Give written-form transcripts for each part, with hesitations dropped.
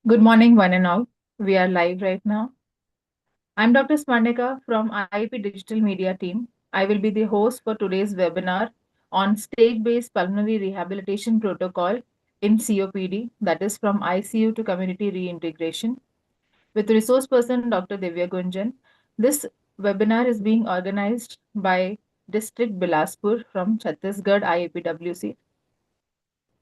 Good morning, one and all. We are live right now. I'm Dr. Smarnika from IAP Digital Media team. I will be the host for today's webinar on state-based pulmonary rehabilitation protocol in COPD, that is from ICU to community reintegration, with resource person Dr. Divya Gunjan. This webinar is being organized by District Bilaspur from Chhattisgarh IAPWC.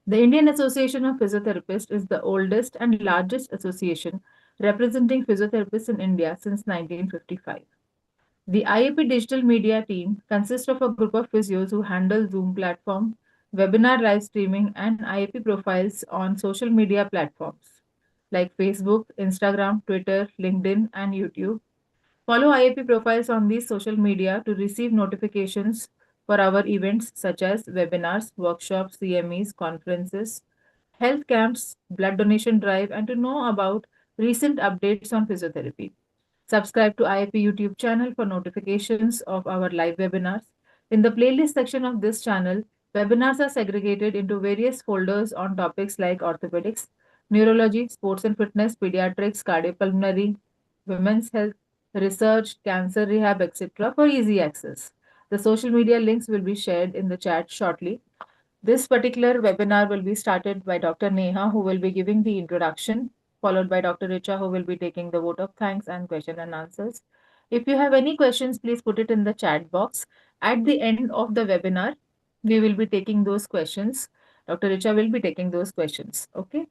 The Indian Association of Physiotherapists is the oldest and largest association representing physiotherapists in India since 1955. The IAP digital media team consists of a group of physios who handle Zoom platform, webinar live streaming, and IAP profiles on social media platforms like Facebook, Instagram, Twitter, LinkedIn, and YouTube. Follow IAP profiles on these social media to receive notifications for our events such as webinars, workshops, CMEs, conferences, health camps, blood donation drive, and to know about recent updates on physiotherapy. Subscribe to IAP YouTube channel for notifications of our live webinars. In the playlist section of this channel, webinars are segregated into various folders on topics like orthopedics, neurology, sports and fitness, pediatrics, cardiopulmonary, women's health, research, cancer rehab, etc. for easy access. The social media links will be shared in the chat shortly. This particular webinar will be started by Dr. Neha, who will be giving the introduction, followed by Dr. Richa, who will be taking the vote of thanks and question and answers. If you have any questions, please put it in the chat box. At the end of the webinar, we will be taking those questions. Dr. Richa will be taking those questions. Okay.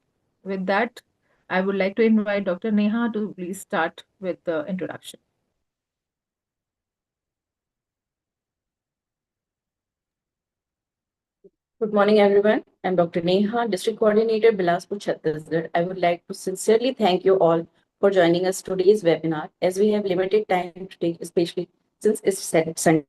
With that, I would like to invite Dr. Neha to please start with the introduction. Good morning, everyone. I'm Dr. Neha, District Coordinator, Bilaspur, Chhattisgarh. I would like to sincerely thank you all for joining us today's webinar. As we have limited time today, especially since it's Sunday,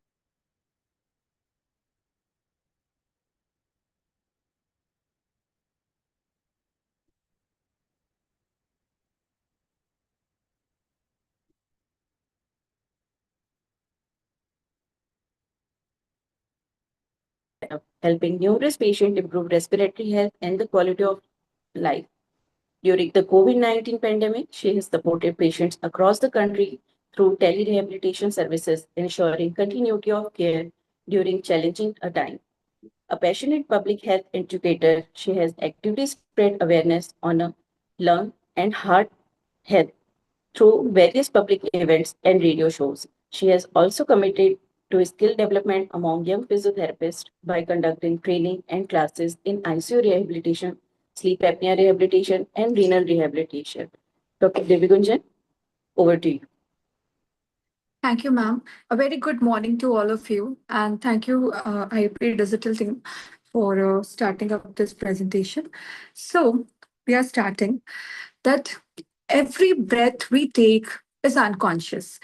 helping numerous patients improve respiratory health and the quality of life. During the COVID-19 pandemic, she has supported patients across the country through telerehabilitation services, ensuring continuity of care during challenging a time. A passionate public health educator, she has actively spread awareness on lung and heart health through various public events and radio shows. She has also committed to skill development among young physiotherapists by conducting training and classes in ICU rehabilitation, sleep apnea rehabilitation, and renal rehabilitation. Dr. Devigunjan, over to you. Thank you, ma'am. A very good morning to all of you. And thank you, IAP Digital team, for starting up this presentation. So we are starting that every breath we take is unconscious.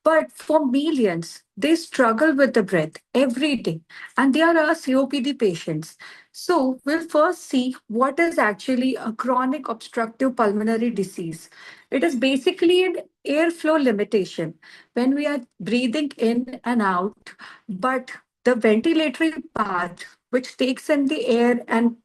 But for millions, they struggle with the breath every day, and they are our COPD patients. So we'll first see what is actually a chronic obstructive pulmonary disease. It is basically an airflow limitation when we are breathing in and out, but the ventilatory part, which takes in the air and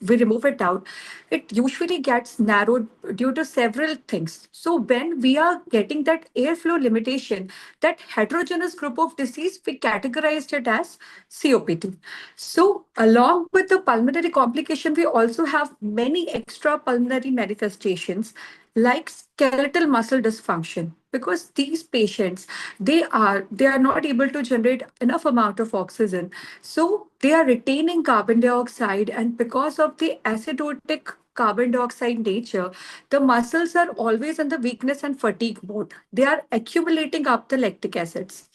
we remove it out, it usually gets narrowed due to several things. So when we are getting that airflow limitation, that heterogeneous group of disease, we categorized it as COPD. So along with the pulmonary complication, we also have many extra pulmonary manifestations like skeletal muscle dysfunction, because these patients, they are not able to generate enough amount of oxygen, so they are retaining carbon dioxide, and because of the acidotic carbon dioxide nature, the muscles are always in the weakness and fatigue mode. They are accumulating up the lactic acids.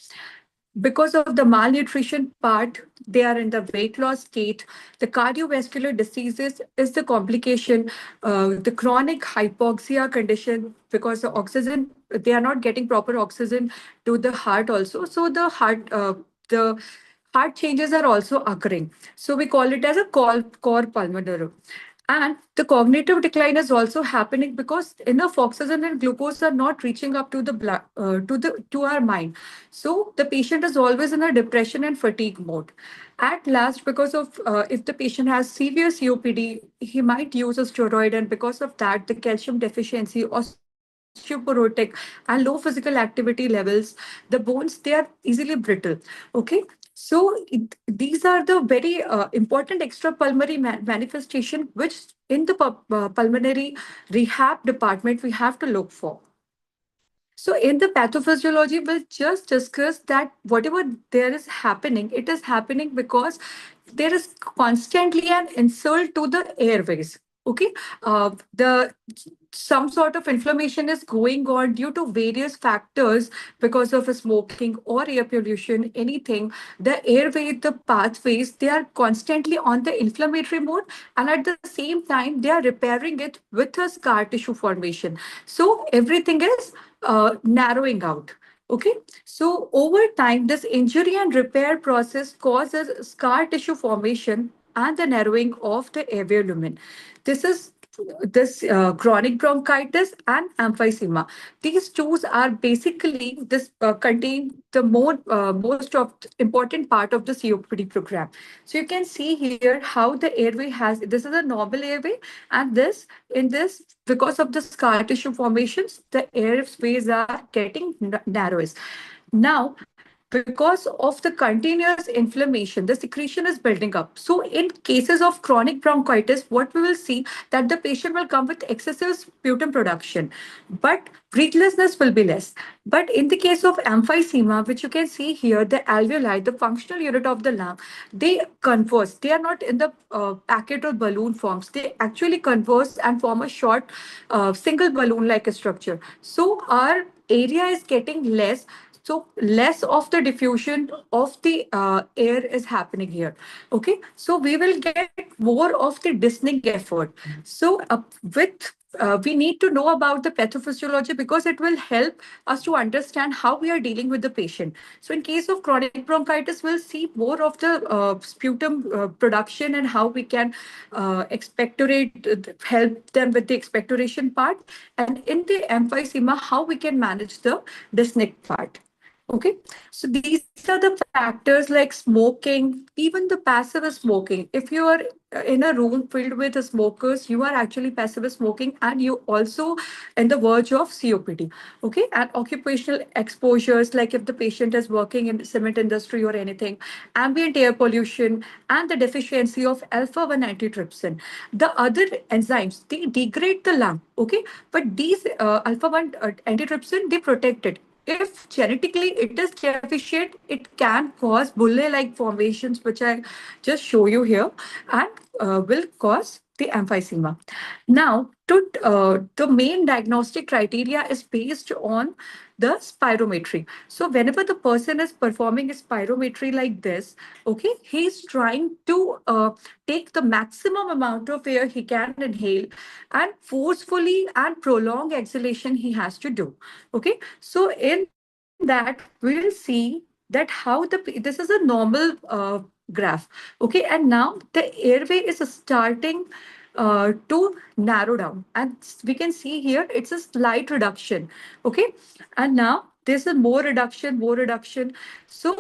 Because of the malnutrition part, they are in the weight loss state. The cardiovascular diseases is the complication, the chronic hypoxia condition, because the oxygen, they are not getting proper oxygen to the heart also. So the heart changes are also occurring. So we call it as a core pulmonary. And the cognitive decline is also happening because enough oxygen and glucose are not reaching up to the blood, to our mind. So the patient is always in a depression and fatigue mode. At last, because of if the patient has severe COPD, he might use a steroid, and because of that, the calcium deficiency, osteoporotic, and low physical activity levels, the bones they are easily brittle. Okay, so these are the very important extrapulmonary manifestation which in the pulmonary rehab department we have to look for. So in the pathophysiology, we'll just discuss that whatever there is happening, it is happening because there is constantly an insult to the airways. Okay, the some sort of inflammation is going on due to various factors because of smoking or air pollution, anything. The airway, the pathways, they are constantly on the inflammatory mode, and at the same time, they are repairing it with a scar tissue formation. So everything is narrowing out. Okay, so over time, this injury and repair process causes scar tissue formation and the narrowing of the airway lumen. This is this chronic bronchitis and emphysema. These two are basically this contain the most of important part of the COPD program. So you can see here how the airway has. This is a normal airway, and this in this because of the scar tissue formations, the airways are getting narrowest. Now, because of the continuous inflammation, the secretion is building up. So in cases of chronic bronchitis, what we will see that the patient will come with excessive sputum production, but breathlessness will be less. But in the case of emphysema, which you can see here, the alveoli, the functional unit of the lung, they converse. They are not in the packet or balloon forms. They actually converse and form a short single balloon-like structure. So our area is getting less, so less of the diffusion of the air is happening here. Okay, so we will get more of the deadening effort. So with we need to know about the pathophysiology because it will help us to understand how we are dealing with the patient. So in case of chronic bronchitis, we'll see more of the sputum production and how we can expectorate, help them with the expectoration part. And in the emphysema, how we can manage the dyspneic part. Okay, so these are the factors like smoking, even the passive smoking. If you are in a room filled with smokers, you are actually passive smoking and you also in the verge of COPD. Okay, and occupational exposures, like if the patient is working in cement industry or anything, ambient air pollution, and the deficiency of alpha-1 antitrypsin. The other enzymes, they degrade the lung. Okay, but these alpha-1 antitrypsin, they protect it. If genetically it is deficient, it can cause bulle-like formations, which I just show you here, and will cause the emphysema. Now, the main diagnostic criteria is based on the spirometry. So whenever the person is performing a spirometry like this, okay, he's trying to take the maximum amount of air he can inhale and forcefully and prolong exhalation he has to do. Okay, so in that we'll see that how this is a normal graph. Okay, and now the airway is starting to narrow down, and we can see here it's a slight reduction. Okay, and now this is more reduction. So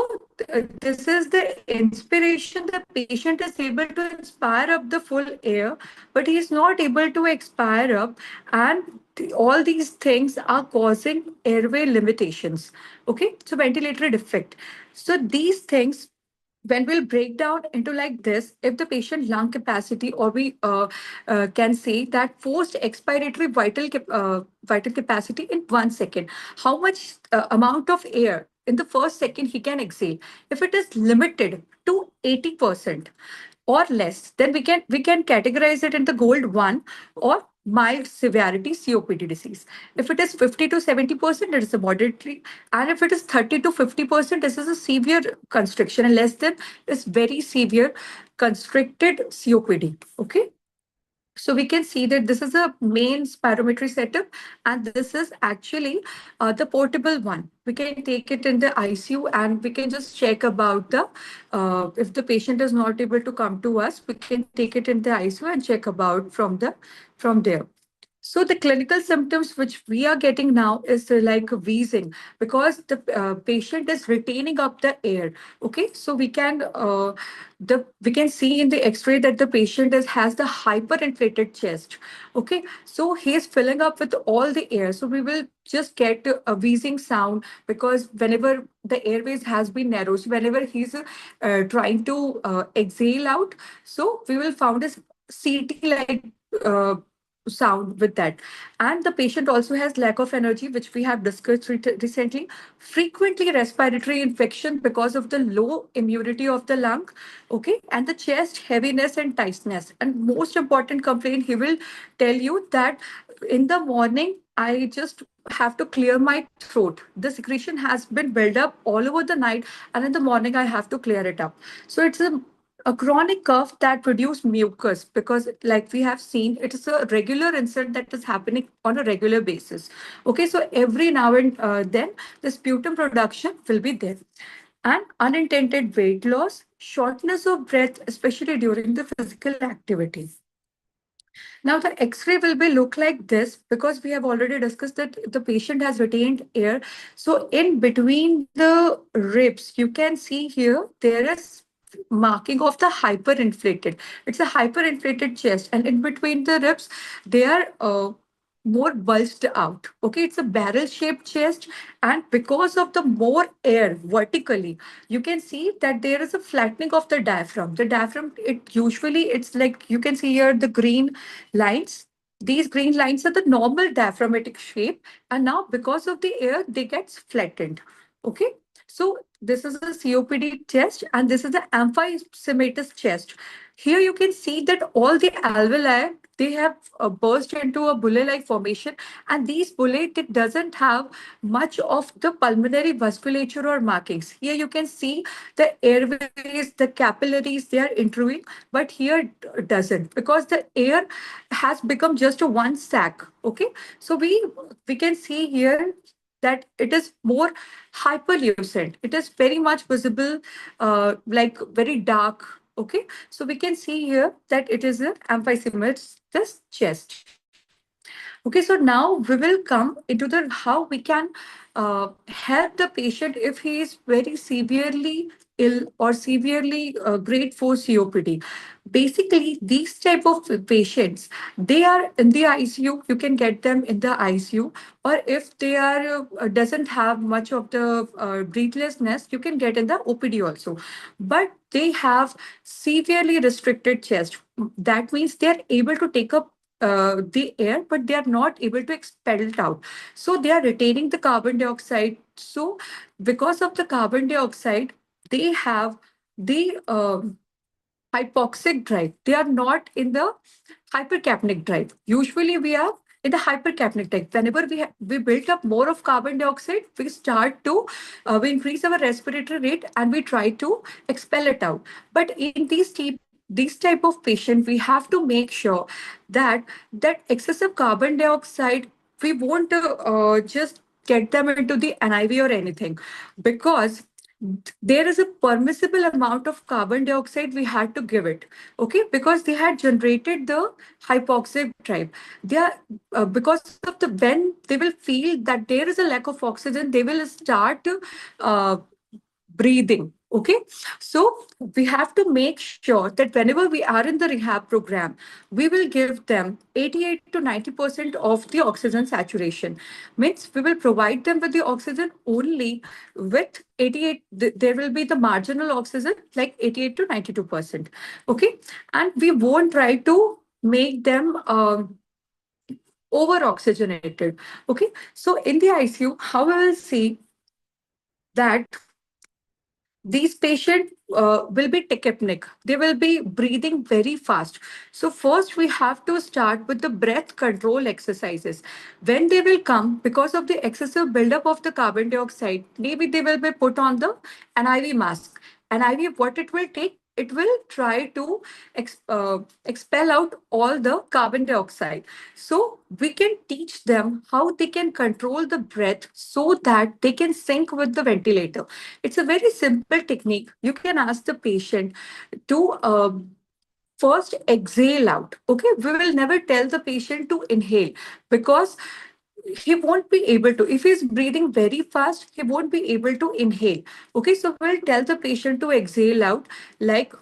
this is the inspiration. The patient is able to inspire up the full air, but he is not able to expire up, and all these things are causing airway limitations. Okay, so ventilatory defect. So these things, when we'll break down into like this, if the patient lung capacity, or we can say that forced expiratory vital capacity in 1 second, how much amount of air in the first second he can exhale. If it is limited to 80% or less, then we can categorize it in the gold one or mild severity COPD disease. If it is 50 to 70%, it is a moderately, and if it is 30 to 50%, this is a severe constriction, and less than is very severe constricted COPD. Okay. So we can see that this is a main spirometry setup, and this is actually the portable one. We can take it in the ICU, and we can just check about the if the patient is not able to come to us, we can take it in the ICU and check about from there. So the clinical symptoms which we are getting now is like wheezing, because the patient is retaining up the air. Okay, so we can see in the X-ray that the patient has the hyperinflated chest. Okay, so he is filling up with all the air. So we will just get a wheezing sound, because whenever the airways has been narrow, so whenever he's trying to exhale out, so we will found a CT like. Uh, Sound with that. And the patient also has lack of energy, which we have discussed recently, frequently respiratory infection because of the low immunity of the lung. Okay, and the chest heaviness and tightness. And most important complaint, he will tell you that in the morning I just have to clear my throat. The secretion has been built up all over the night, and in the morning I have to clear it up. So it's a chronic cough that produce mucus, because like we have seen, it is a regular insult that is happening on a regular basis. Okay, so every now and then the sputum production will be there. And unintended weight loss, shortness of breath, especially during the physical activity. Now the X-ray will be look like this, because we have already discussed that the patient has retained air. So in between the ribs, you can see here there is marking of the hyperinflated. It's a hyperinflated chest, and in between the ribs, they are more bulged out. Okay, it's a barrel-shaped chest, and because of the more air vertically, you can see that there is a flattening of the diaphragm. The diaphragm, it usually it's like you can see here the green lines. These green lines are the normal diaphragmatic shape, and now because of the air, they get flattened. Okay, so this is a COPD chest, and this is the emphysematous chest. Here you can see that all the alveoli, they have burst into a bulle-like formation, and these bullae, it doesn't have much of the pulmonary vasculature or markings. Here you can see the airways, the capillaries, they are intruding, but here it doesn't, because the air has become just a one sac. Okay, so we can see here that it is more hyperlucent. It is very much visible, like very dark. Okay, so we can see here that it is an emphysematous chest. Okay, so now we will come into the how we can help the patient if he is very severely ill or severely grade 4 COPD. Basically, these type of patients, they are in the ICU. You can get them in the ICU, or if they are doesn't have much of the breathlessness, you can get in the OPD also. But they have severely restricted chest. That means they are able to take up the air, but they are not able to expel it out. So they are retaining the carbon dioxide. So because of the carbon dioxide, they have the hypoxic drive. They are not in the hypercapnic drive. Usually we are in the hypercapnic drive. Whenever we build up more of carbon dioxide, we start to we increase our respiratory rate and we try to expel it out. But in these type of patient, we have to make sure that that excessive carbon dioxide, we won't just get them into the NIV or anything, because there is a permissible amount of carbon dioxide we had to give it. Okay, because they had generated the hypoxic drive. They are because of the when they will feel that there is a lack of oxygen, they will start uh, breathing. Okay, so we have to make sure that whenever we are in the rehab program, we will give them 88 to 90% of the oxygen saturation. Means we will provide them with the oxygen only with 88, there will be the marginal oxygen like 88 to 92%. Okay, and we won't try to make them over oxygenated. Okay, so in the ICU, how we will see that these patients will be tachypnic. They will be breathing very fast. So first we have to start with the breath control exercises. When they will come, because of the excessive buildup of the carbon dioxide, maybe they will be put on the NIV mask. NIV, what it will take? it will try to expel out all the carbon dioxide. So we can teach them how they can control the breath so that they can sync with the ventilator. It's a very simple technique. You can ask the patient to first exhale out. Okay, we will never tell the patient to inhale because he won't be able to. If he's breathing very fast, he won't be able to inhale. Okay, so we'll tell the patient to exhale out, like,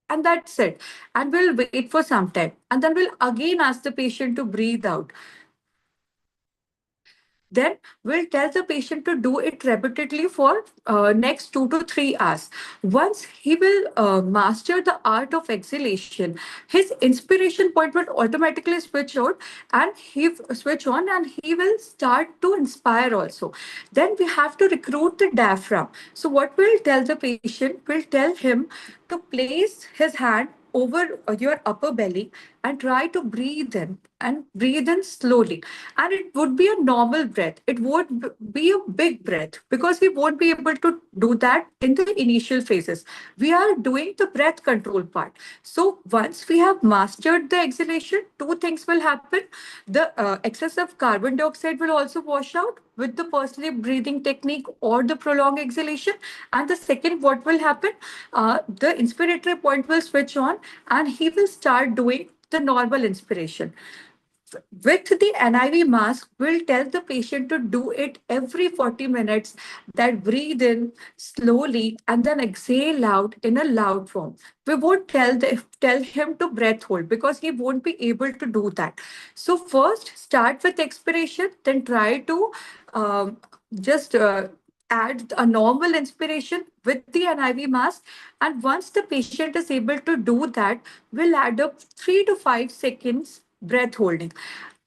and that's it. And we'll wait for some time. And then we'll again ask the patient to breathe out. Then we'll tell the patient to do it repeatedly for next 2 to 3 hours. Once he will master the art of exhalation, his inspiration point will automatically switch on, and switch on, and he will start to inspire also. Then we have to recruit the diaphragm. So what we'll tell the patient, we'll tell him to place his hand over your upper belly and try to breathe in, and breathe in slowly. And it would be a normal breath. It won't be a big breath because we won't be able to do that in the initial phases. We are doing the breath control part. So once we have mastered the exhalation, two things will happen. The excess of carbon dioxide will also wash out with the personal breathing technique or the prolonged exhalation. And the second, what will happen? The inspiratory point will switch on, and he will start doing the normal inspiration. With the NIV mask, we'll tell the patient to do it every 40 minutes, that breathe in slowly and then exhale out in a loud form. We won't tell him to breath hold because he won't be able to do that. So first start with expiration, then try to just add a normal inspiration with the NIV mask. And once the patient is able to do that, we'll add up 3 to 5 seconds breath holding.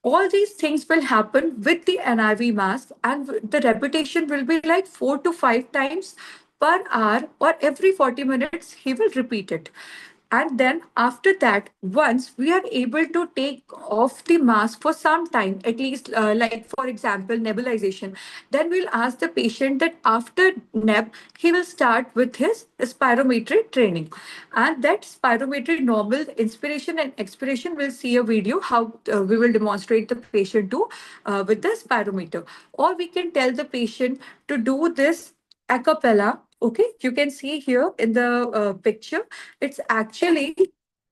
All these things will happen with the NIV mask, and the repetition will be like 4 to 5 times per hour, or every 40 minutes, he will repeat it. And then after that, once we are able to take off the mask for some time, at least like for example, nebulization, then we'll ask the patient that after neb, he will start with his spirometry training. And that spirometry normal inspiration and expiration, we'll see a video how we will demonstrate the patient to with the spirometer. Or we can tell the patient to do this a cappella. Okay, you can see here in the picture, it's actually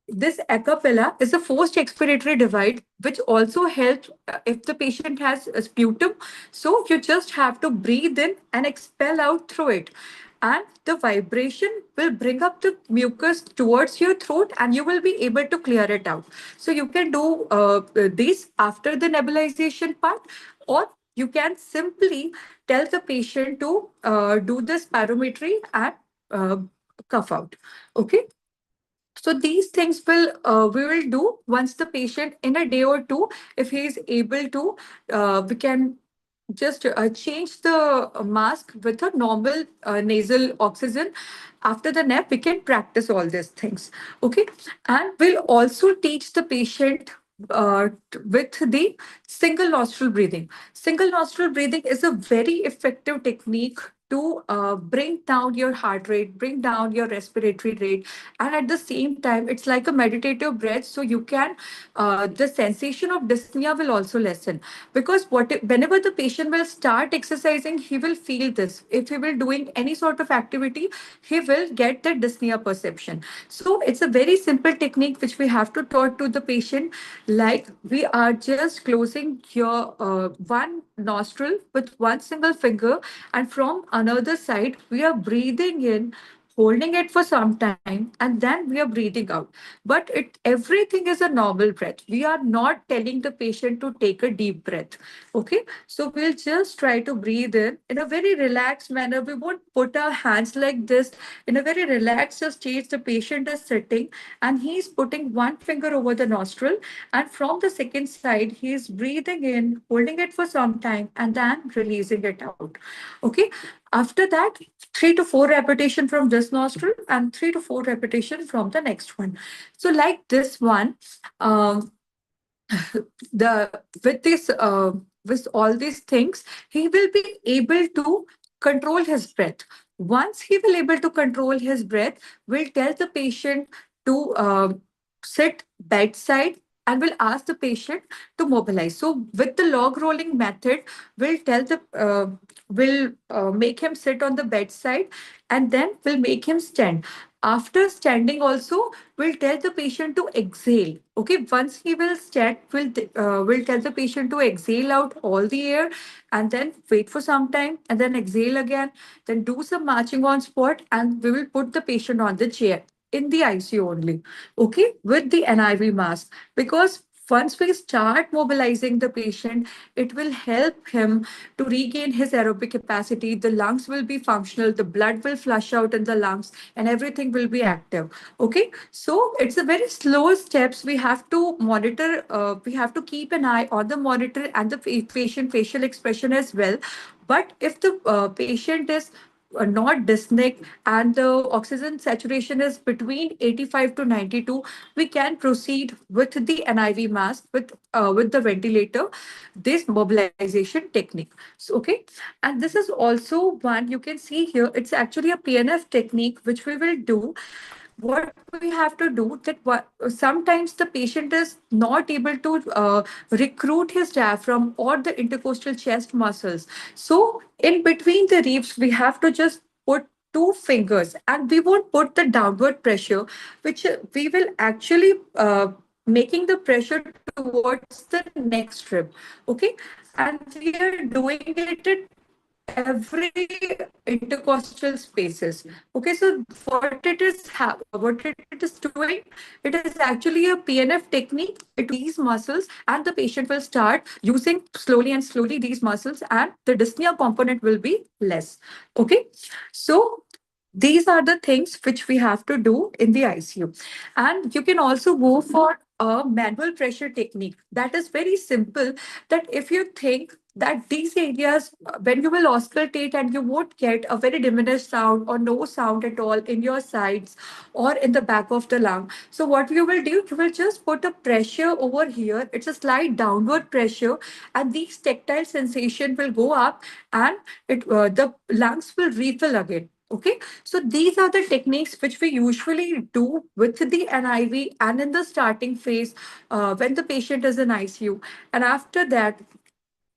this a cappella is a forced expiratory device, which also helps if the patient has a sputum. So you just have to breathe in and expel out through it. And the vibration will bring up the mucus towards your throat, and you will be able to clear it out. So you can do this after the nebulization part, or you can simply tell the patient to do the spirometry and uh, cough out. Okay. So these things will we will do once the patient in a day or two, if he is able to, we can just change the mask with a normal nasal oxygen. After the nap, we can practice all these things. Okay, and we'll also teach the patient with the single nostril breathing. Single nostril breathing is a very effective technique to bring down your heart rate, bring down your respiratory rate, and at the same time, it's like a meditative breath. So you can, the sensation of dyspnea will also lessen, because whenever the patient will start exercising, he will feel this. If he will doing any sort of activity, he will get the dyspnea perception. So it's a very simple technique which we have to taught to the patient. Like, we are just closing your one nostril with one single finger, and from another side, we are breathing in, holding it for some time, and then we are breathing out. But everything is a normal breath. We are not telling the patient to take a deep breath. Okay, so we'll just try to breathe in a very relaxed manner. We won't put our hands like this. In a very relaxed state, the patient is sitting and he's putting one finger over the nostril, and from the second side, he is breathing in, holding it for some time, and then releasing it out. Okay. After that, 3 to 4 repetition from this nostril and 3 to 4 repetition from the next one. So like this one, um, the with this with all these things, he will be able to control his breath. Once he will able to control his breath, we'll tell the patient to sit bedside and we'll ask the patient to mobilize. So with the log rolling method, we'll tell the we'll make him sit on the bedside and then we'll make him stand. After standing also, we'll tell the patient to exhale. Okay, once he will stand, we'll tell the patient to exhale out all the air and then wait for some time and then exhale again, then do some marching on spot, and we will put the patient on the chair in the ICU only, okay, with the NIV mask. Because once we start mobilizing the patient, it will help him to regain his aerobic capacity. The lungs will be functional, the blood will flush out in the lungs, and everything will be active. Okay, so it's a very slow steps. We have to monitor, we have to keep an eye on the monitor and the patient facial expression as well. But if the patient is not dyspneic and the oxygen saturation is between 85 to 92, we can proceed with the NIV mask with the ventilator, this mobilization technique. So, okay, and this is also one you can see here. It's actually a PNF technique which we will do. What we have to do that sometimes the patient is not able to recruit his diaphragm or the intercostal chest muscles. So in between the ribs, we have to just put two fingers and we won't put the downward pressure, which we will actually making the pressure towards the next rib. Okay, and we are doing it at every intercostal spaces. Okay, so what it is doing, it is actually a PNF technique. It will these muscles and the patient will start using slowly and slowly these muscles and the dyspnea component will be less. Okay, so these are the things which we have to do in the ICU. And you can also go for a manual pressure technique that is very simple. That if you think that these areas, when you will auscultate and you won't get a very diminished sound or no sound at all in your sides or in the back of the lung. So what you will do, you will just put a pressure over here. It's a slight downward pressure, and these tactile sensation will go up, and the lungs will refill again. Okay, so these are the techniques which we usually do with the NIV and in the starting phase when the patient is in ICU. And after that,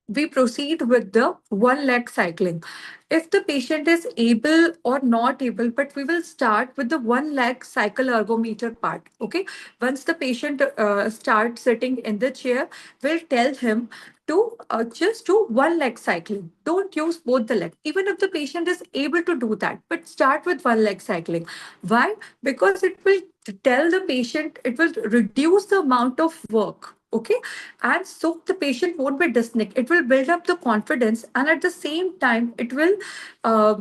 we proceed with the one leg cycling. If the patient is able or not able, but we will start with the one leg cycle ergometer part. Okay. Once the patient starts sitting in the chair, we'll tell him to just do one leg cycling. Don't use both the legs. Even if the patient is able to do that, but start with one leg cycling. Why? Because it will tell the patient, it will reduce the amount of work. Okay, and so the patient won't be dyspneic. It will build up the confidence, and at the same time, it will uh,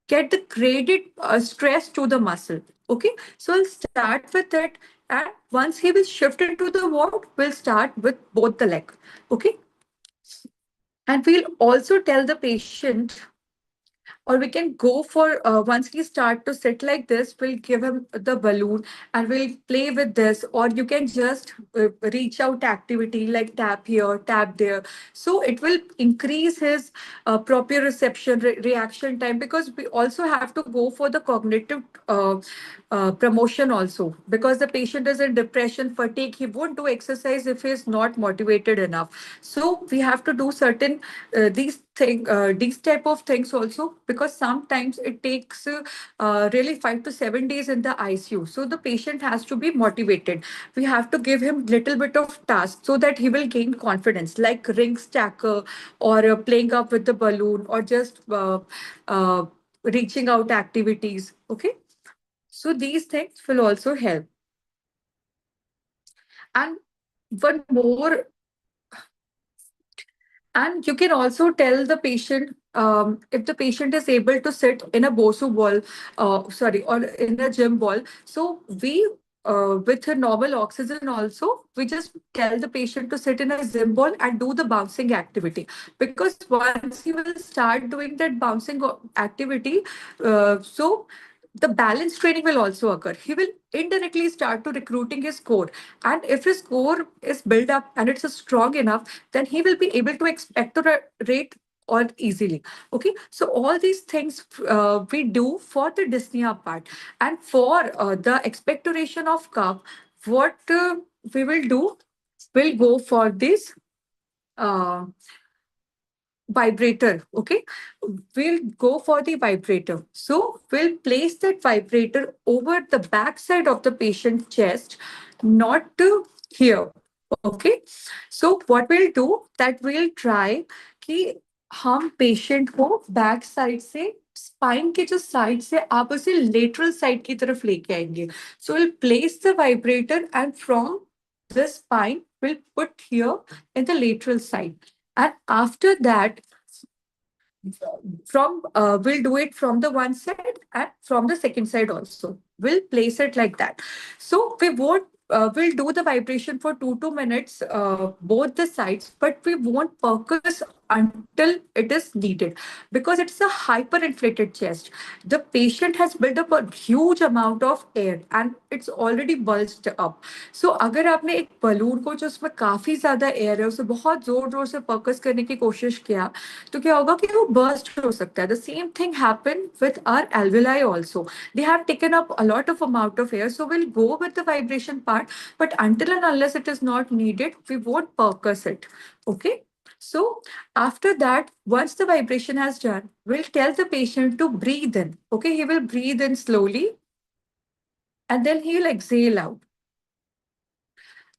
get the graded stress to the muscle. Okay, so I'll start with it, and once he will shift into the ward, we'll start with both the leg. Okay, and we'll also tell the patient, or we can go for once he start to sit like this, we'll give him the balloon and we'll play with this, or you can just reach out activity like tap here, tap there. So it will increase his proprioception reaction time, because we also have to go for the cognitive promotion also, because the patient is in depression, fatigue, he won't do exercise if he is not motivated enough. So we have to do certain these type of things also, because sometimes it takes really 5 to 7 days in the ICU. So the patient has to be motivated. We have to give him little bit of task so that he will gain confidence, like ring stacker, or playing up with the balloon, or just reaching out activities. Okay, so these things will also help. And one more, and you can also tell the patient, if the patient is able to sit in a Bosu ball, sorry, or in a gym ball. So we, with a normal oxygen also, we just tell the patient to sit in a gym ball and do the bouncing activity. Because once he will start doing that bouncing activity, so the balance training will also occur. He will indirectly start to recruiting his core. And if his core is built up and it's strong enough, then he will be able to expectorate or easily. Okay, so all these things we do for the dyspnea part. And for the expectoration of cough, what we will do, we'll go for this uh, vibrator. Okay, we'll go for the vibrator. So we'll place that vibrator over the back side of the patient's chest, not here. Okay, so what we'll do, that we'll try कि हम patient को back side से, spine के जो side से आप उसे lateral side की तरफ लेके आएंगे. So will place the vibrator and from the spine will put here in the lateral side. And after that, from we'll do it from the one side and from the second side also. We'll place it like that. So we won't we'll do the vibration for 2 minutes, both the sides, but we won't focus until it is needed, because it's a hyperinflated chest. The patient has built up a huge amount of air and it's already bulged up. So अगर आपने एक balloon को जो उसमें काफी ज्यादा air है उसे बहुत जोर जोर से फोकस करने की कोशिश किया, तो क्या होगा कि वो बर्स्ट हो सकता है. The same thing happen with our alveoli also. They have taken up a lot of amount of air, so we'll go with the vibration part, but until and unless it is not needed, we won't percuss it. Okay, so after that, once the vibration has done, we'll tell the patient to breathe in. Okay, he will breathe in slowly and then he'll exhale out.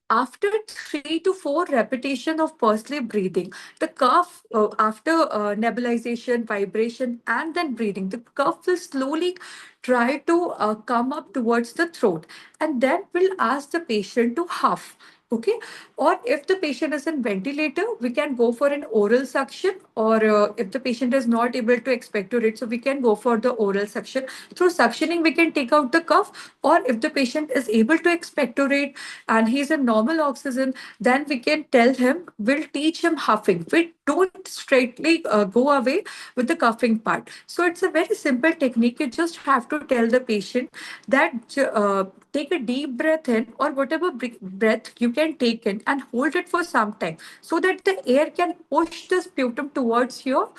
After 3 to 4 repetition of pursely breathing, the cough, after nebulization, vibration, and then breathing, the cough will slowly try to come up towards the throat. And then we'll ask the patient to huff. Okay. Or if the patient is in ventilator, we can go for an oral suction. Or if the patient is not able to expectorate, so we can go for the oral suction. Through suctioning, we can take out the cough. Or if the patient is able to expectorate and he's in normal oxygen, then we can tell him, we'll teach him huffing. We don't straightly go away with the coughing part. So it's a very simple technique. You just have to tell the patient that take a deep breath in, or whatever breath you can take in, and hold it for some time so that the air can push the sputum towards your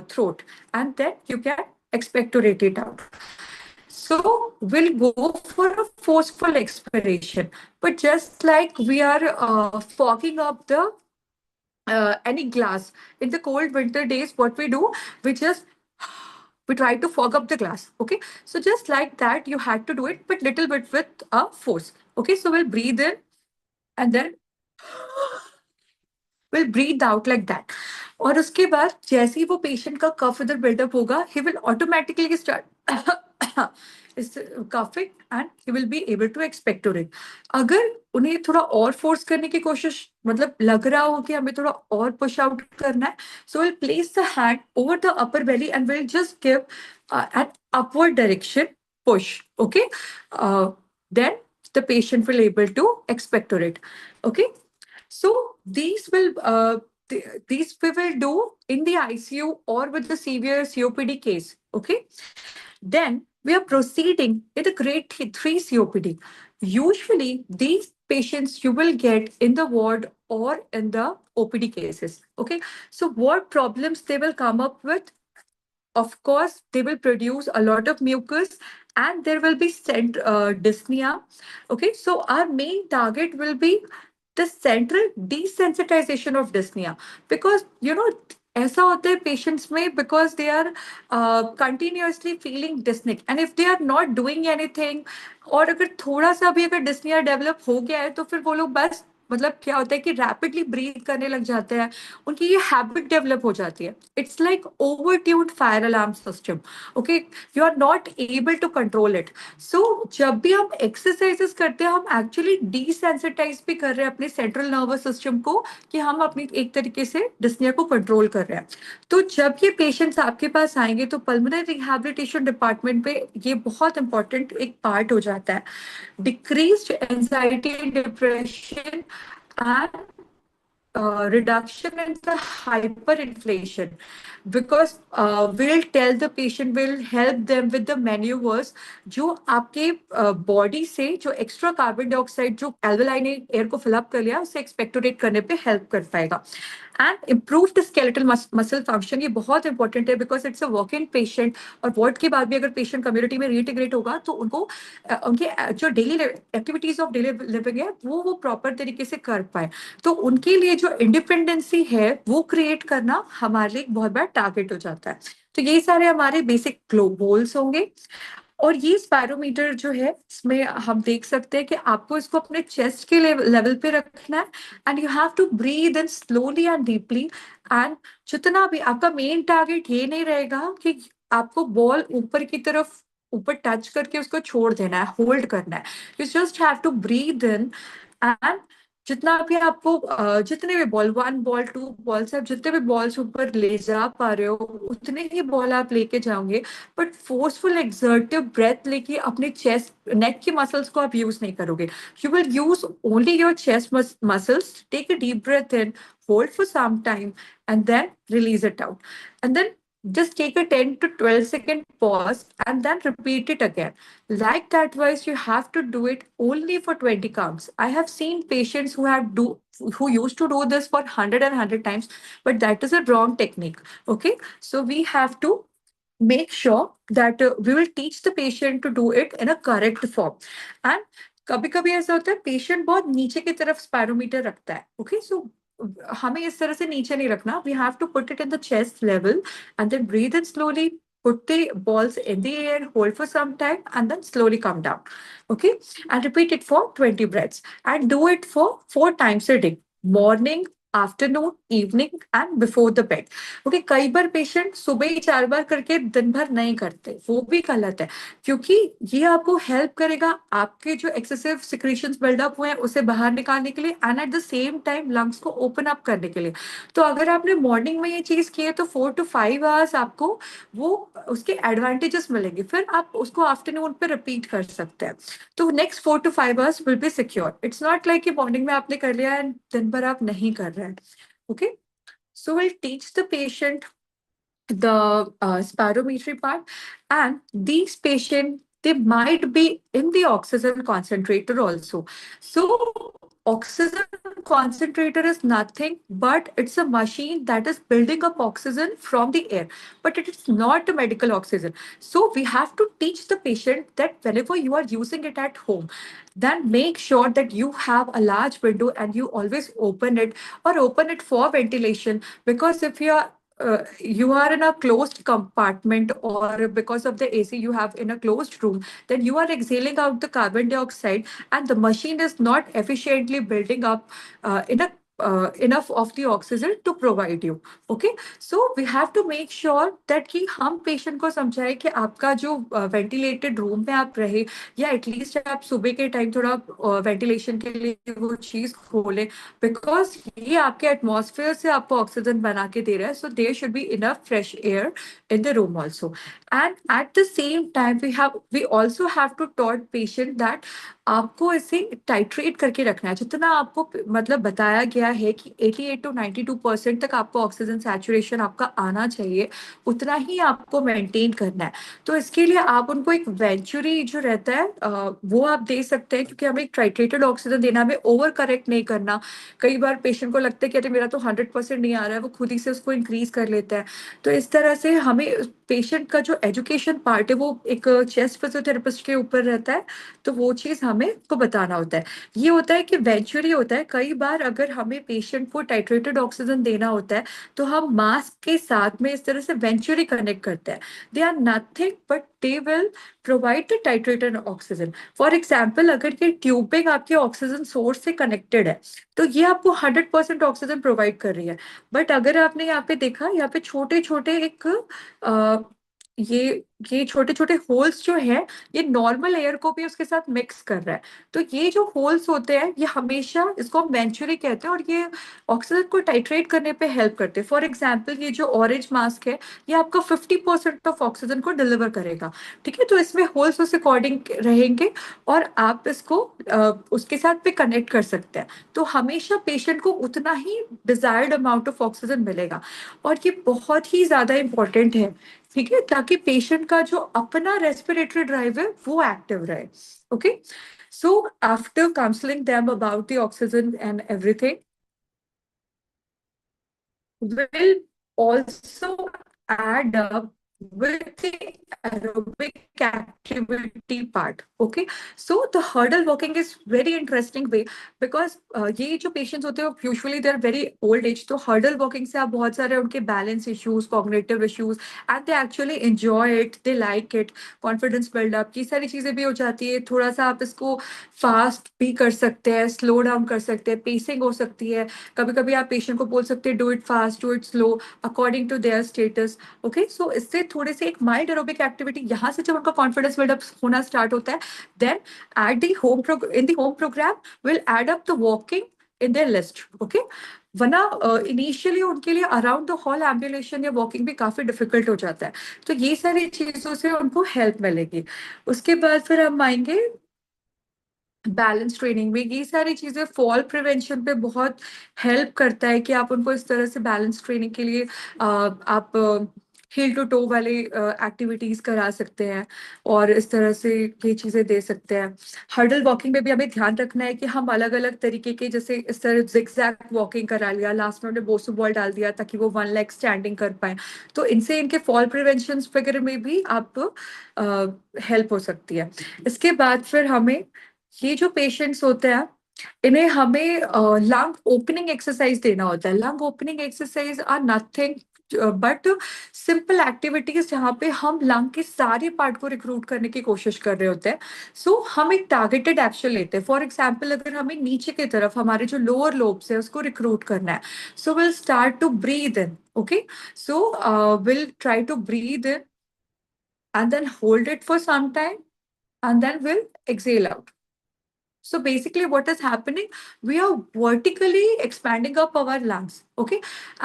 throat, and then you can expectorate it out. So we'll go for a forceful expiration. But just like we are fogging up the any glass in the cold winter days, what we do, we just we try to fog up the glass. Okay, so just like that, you had to do it, but little bit with a force. Okay, so we'll breathe in and then will breathe out like that. और उसके बाद जैसे ही वो patient का कफ इधर buildup होगा, he will automatically start is coughing and he will be able to expectorate. अगर उन्हें थोड़ा और फोर्स करने की कोशिश, मतलब लग रहा हो कि हमें थोड़ा और पुश आउट करना है, so we'll place the hand over the upper belly and we'll just give an upward direction push. Okay, then the patient will able to expectorate. Okay, so these we will do in the ICU or with the severe COPD case. Okay. Then we are proceeding with the grade 3 COPD. Usually these patients you will get in the ward or in the OPD cases. Okay. So what problems they will come up with? Of course, they will produce a lot of mucus and there will be dyspnea. Okay, so our main target will be the central desensitization of dyspnea, because ऐसा होता है patients में, because they are continuously feeling dyspneic, and if they are not doing anything, और अगर थोड़ा सा भी अगर dyspnea develop हो गया है, तो फिर वो लोग बस मतलब क्या होता है कि रैपिडली ब्रीथ करने लग जाते हैं, उनकी ये हैबिट डेवलप हो जाती है. It's like over tuned fire alarm system. Okay, you are not able to control it. So जब भी हम एक्सरसाइजेस करते हैं, हम एक्चुअली डिसेंसिटाइज भी कर रहे हैं अपने सेंट्रल नर्वस सिस्टम को, कि हम अपनी एक तरीके से डिस्निया को कंट्रोल कर रहे हैं. तो जब ये पेशेंट्स आपके पास आएंगे, तो पल्मोनरी रिहैबिलिटेशन डिपार्टमेंट पे ये बहुत इंपॉर्टेंट एक पार्ट हो जाता है. Decreased anxiety and depression and reduction in the hyperinflation, because we'll tell the patient, will help them with the maneuvers जो आपके बॉडी से जो एक्स्ट्रा कार्बन डाइऑक्साइड जो एल्वेलाइन एयर को फिल अप कर लिया उसे एक्सपेक्टोरेट करने पे हेल्प कर पाएगा। And improved skeletal muscle function, ये बहुत इंपॉर्टेंट है because it's a walk in patient, और वार्ड के बाद भी अगर पेशेंट कम्युनिटी में रीइंटीग्रेट होगा तो उनको उनके जो daily activities of daily living है वो प्रॉपर तरीके से कर पाए। तो उनके लिए जो इंडिपेंडेंसी है वो क्रिएट करना हमारे लिए एक बहुत बड़ा टारगेट हो जाता है। तो ये सारे हमारे बेसिक गोल्स होंगे। और ये स्पायरोमीटर जो है इसमें हम देख सकते हैं कि आपको इसको अपने चेस्ट के लेवल पे रखना है, and you have to breathe in slowly and deeply. And जितना भी आपका मेन टारगेट ये नहीं रहेगा कि आपको बॉल ऊपर की तरफ ऊपर टच करके उसको छोड़ देना है, होल्ड करना है। You just have to breathe in, and जितना भी आपको जितने भी बॉल, 1 बॉल 2 बॉल्स, आप जितने भी बॉल्स ऊपर ले जा पा रहे हो उतने ही बॉल आप लेके जाओगे। बट फोर्सफुल एक्सर्टिव ब्रेथ लेके अपने चेस्ट नेक की मसल्स को आप यूज नहीं करोगे। You will use only your chest muscles. Take a deep breath in, hold for some time, and then release it out, and then just take a 10 to 12 second pause and then repeat it again. Like that wise, you have to do it only for 20 counts. I have seen patients who used to do this for 100 times, but that is a wrong technique. Okay, so we have to make sure that we will teach the patient to do it in a correct form. And कभी कभी ऐसा होता है patient बहुत नीचे की तरफ spirometer रखता है। ओके, सो हमें इस तरह से नीचे नहीं रखना। We have to put it in the chest level and then breathe in slowly, put the balls in the air, hold for some time, and then slowly come down. Okay, and repeat it for 20 breaths, and do it for 4 times a day: morning, afternoon, evening and before the bed. Okay, कई बार patient सुबह ही 4 बार करके दिन भर नहीं करते, वो भी गलत है, क्योंकि ये आपको हेल्प करेगा आपके जो एक्सेसिव सिक्रीशंस बिल्डअप हुए हैं उसे बाहर निकालने के लिए, and at the same time lungs को ओपन अप करने के लिए। तो अगर आपने मॉर्निंग में ये चीज की है तो 4 to 5 hours आपको वो उसके एडवांटेजेस मिलेंगे, फिर आप उसको आफ्टरनून पे रिपीट कर सकते हैं। तो next 4 to 5 hours will be secure. It's not like कि मॉर्निंग में आपने कर लिया एंड दिन भर आप नहीं कर रहे हैं। Okay, so will teach the patient the spirometry part, and these patients, they might be in the oxygen concentrator also. So oxygen concentrator is nothing but it's a machine that is building up oxygen from the air, but it is not a medical oxygen. So we have to teach the patient that whenever you are using it at home, then make sure that you have a large window and you always open it, or open it for ventilation. Because if you are in a closed compartment, or because of the AC you have in a closed room, then you are exhaling out the carbon dioxide, and the machine is not efficiently building up enough of the oxygen to provide you. Okay, so we have to make sure that कि हम patient को समझाए कि आपका जो ventilated room में आप रहे, या एटलीस्ट आप सुबह के टाइम थोड़ा वेंटिलेशन के लिए वो चीज खोलें, बिकॉज ये आपके एटमॉस्फेयर से आपको ऑक्सीजन बना के दे रहा है। So there should be enough fresh air in the room also. And at the same time we also have to taught patient that आपको इसे टाइट्रेट करके रखना है। जितना आपको मतलब बताया गया है कि 88 to 92% तक आपको ऑक्सीजन सैचुरेशन आपका आना चाहिए, उतना ही आपको मेंटेन करना है। तो इसके लिए आप उनको एक वेंचुरी जो रहता है वो आप दे सकते हैं, क्योंकि हमें एक टाइट्रेटेड ऑक्सीजन देना, हमें ओवर करेक्ट नहीं करना। कई बार पेशेंट को लगता है कि अरे मेरा तो 100% नहीं आ रहा है, वो खुद ही से उसको इंक्रीज कर लेता है। तो इस तरह से हमें पेशेंट का जो एजुकेशन पार्ट है वो एक चेस्ट फिजियोथेरेपिस्ट के ऊपर रहता है, तो वो चीज हमें को बताना होता है। ये होता है कि वेंचुरी होता है, कई बार अगर हमें पेशेंट को टाइट्रेटेड ऑक्सीजन देना होता है तो हम मास्क के साथ में इस तरह से वेंचुरी कनेक्ट करते हैं। They are nothing but they will provide the titrated oxygen. For example, अगर ये ट्यूबिंग आपके ऑक्सीजन सोर्स से कनेक्टेड है तो ये आपको 100% ऑक्सीजन प्रोवाइड कर रही है। बट अगर आपने यहाँ पे देखा, यहाँ पे छोटे छोटे एक ये ये छोटे छोटे होल्स जो है, ये नॉर्मल एयर को भी उसके साथ मिक्स कर रहा है। तो ये जो होल्स होते हैं, ये हमेशा, इसको हम वेंचुरी कहते हैं, और ये ऑक्सीजन को टाइट्रेट करने पे हेल्प करते हैं। फॉर एग्जांपल, ये जो ऑरेंज मास्क है, ये आपका 50% ऑफ ऑक्सीजन को डिलीवर करेगा। ठीक है, तो इसमें होल्स उस अकॉर्डिंग रहेंगे, और आप इसको उसके साथ भी कनेक्ट कर सकते हैं। तो हमेशा पेशेंट को उतना ही डिजायर्ड अमाउंट ऑफ ऑक्सीजन मिलेगा। और ये बहुत ही ज्यादा इंपॉर्टेंट है, ठीक है, ताकि पेशेंट का जो अपना रेस्पिरेटरी ड्राइव है वो एक्टिव रहे। Okay, so after counselling them about the oxygen and everything, will also add up with the aerobic activity part. Okay, so the hurdle walking is very interesting way, because ये जो patients होते हैं usually they are very old age, तो hurdle walking से आप बहुत सारे उनके balance issues, cognitive issues, and they actually enjoy it, they like it, confidence build up, ये सारी चीजें भी हो जाती है। थोड़ा सा आप इसको fast भी कर सकते हैं, slow down कर सकते हैं, pacing हो सकती है। कभी कभी आप पेशेंट को बोल सकते हैं do it fast, do it slow, according to their status. Okay, so इससे थोड़े से एक माइल्ड एरोबिक एक्टिविटी, यहाँ से जब उनका कॉन्फिडेंस बिल्डअप होना स्टार्ट होता है, then at the home in the home programme will add up the walking in their list. Okay, वरना इनिशियली उनके लिए अराउंड द हॉल एम्बुलेशन या वॉकिंग भी काफी डिफिकल्ट हो जाता है। तो ये सारी चीजों से उनको हेल्प मिलेगी। उसके बाद फिर हम आएंगे बैलेंस ट्रेनिंग में। ये सारी चीजें फॉल प्रिवेंशन पे बहुत हेल्प करता है, कि आप उनको इस तरह से बैलेंस ट्रेनिंग के लिए आप हील टू टो वाले एक्टिविटीज करा सकते हैं, और इस तरह से ये चीजें दे सकते हैं। हर्डल वॉकिंग में भी हमें ध्यान रखना है कि हम अलग अलग तरीके के, जैसे इस तरह जिगजैग वॉकिंग करा लिया, लास्ट में हमने बोसो बॉल डाल दिया ताकि वो वन लेग स्टैंडिंग कर पाए। तो इनसे इनके फॉल प्रिवेंशन वगैरह में भी आप हेल्प हो सकती है। इसके बाद फिर हमें, ये जो पेशेंट्स होते हैं, इन्हें हमें लंग ओपनिंग एक्सरसाइज देना होता है। Lung opening exercise are nothing but simple activities, जहाँ पे हम लंग के सारे पार्ट को रिक्रूट करने की कोशिश कर रहे होते हैं। सो हम एक टारगेटेड एक्शन लेते हैं। फॉर एग्जाम्पल, अगर हमें नीचे की तरफ हमारे जो लोअर लोब्स है उसको रिक्रूट करना है, so will start to breathe in. Okay, so will try to breathe in and then hold it for some time, and then we'll exhale out. So basically, what is happening? We are vertically expanding up our lungs. Okay.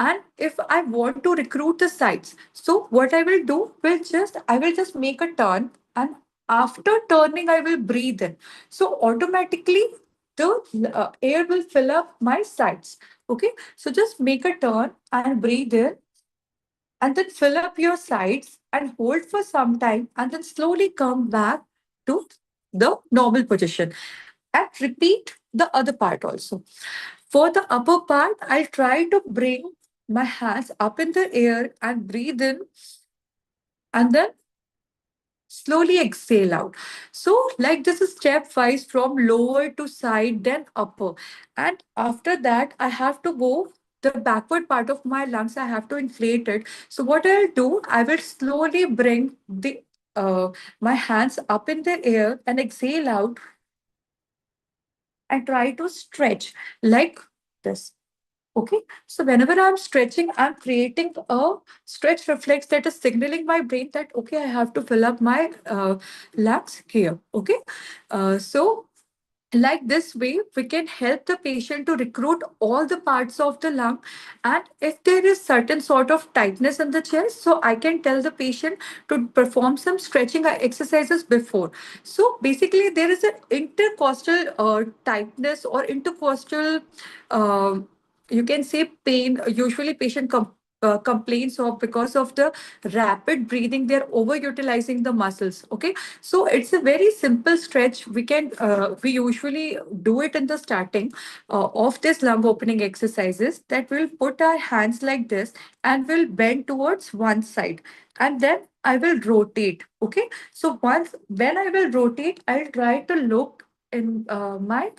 And if I want to recruit the sides, so what I will do I will just make a turn, and after turning, I will breathe in. So automatically, the air will fill up my sides. Okay. So just make a turn and breathe in, and then fill up your sides and hold for some time, and then slowly come back to the normal position, and repeat the other part also. For the upper part, I'll try to bring my hands up in the air and breathe in, and then slowly exhale out. So, like this is stepwise from lower to side, then upper. And after that, I have to go the backward part of my lungs, I have to inflate it. So, what I'll do, I will slowly bring the my hands up in the air and exhale out, and try to stretch like this. Okay, so whenever I'm stretching, I'm creating a stretch reflex that is signaling my brain that, okay, I have to fill up my lungs here. Okay, so like this way, we can help the patient to recruit all the parts of the lung. And if there is certain sort of tightness in the chest, so I can tell the patient to perform some stretching exercises before. So basically, there is an intercostal tightness or intercostal, uh, you can say, pain. Usually, patient complains of because of the rapid breathing. They're overutilizing the muscles. Okay, so it's a very simple stretch. We usually do it in the starting of this lung opening exercises, that we'll put our hands like this and we'll bend towards one side, and then I will rotate. Okay, so once when I will rotate, I'll try to look in my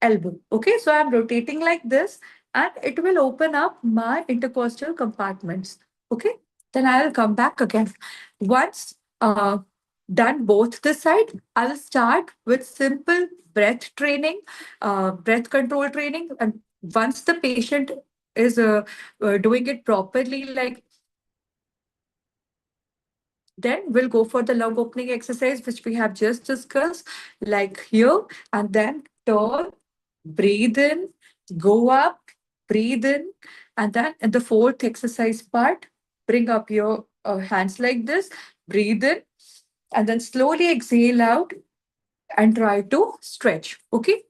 elbow. Okay, so I'm rotating like this, and it will open up my intercostal compartments. Okay, then I'll come back again. Once done both the side, I'll start with simple breath training, breath control training. And once the patient is doing it properly, like Then we'll go for the lung opening exercise, which we have just discussed, like here, and then turn, breathe in, go up, breathe in, and then in the fourth exercise part, bring up your hands like this, breathe in, and then slowly exhale out and try to stretch. Okay.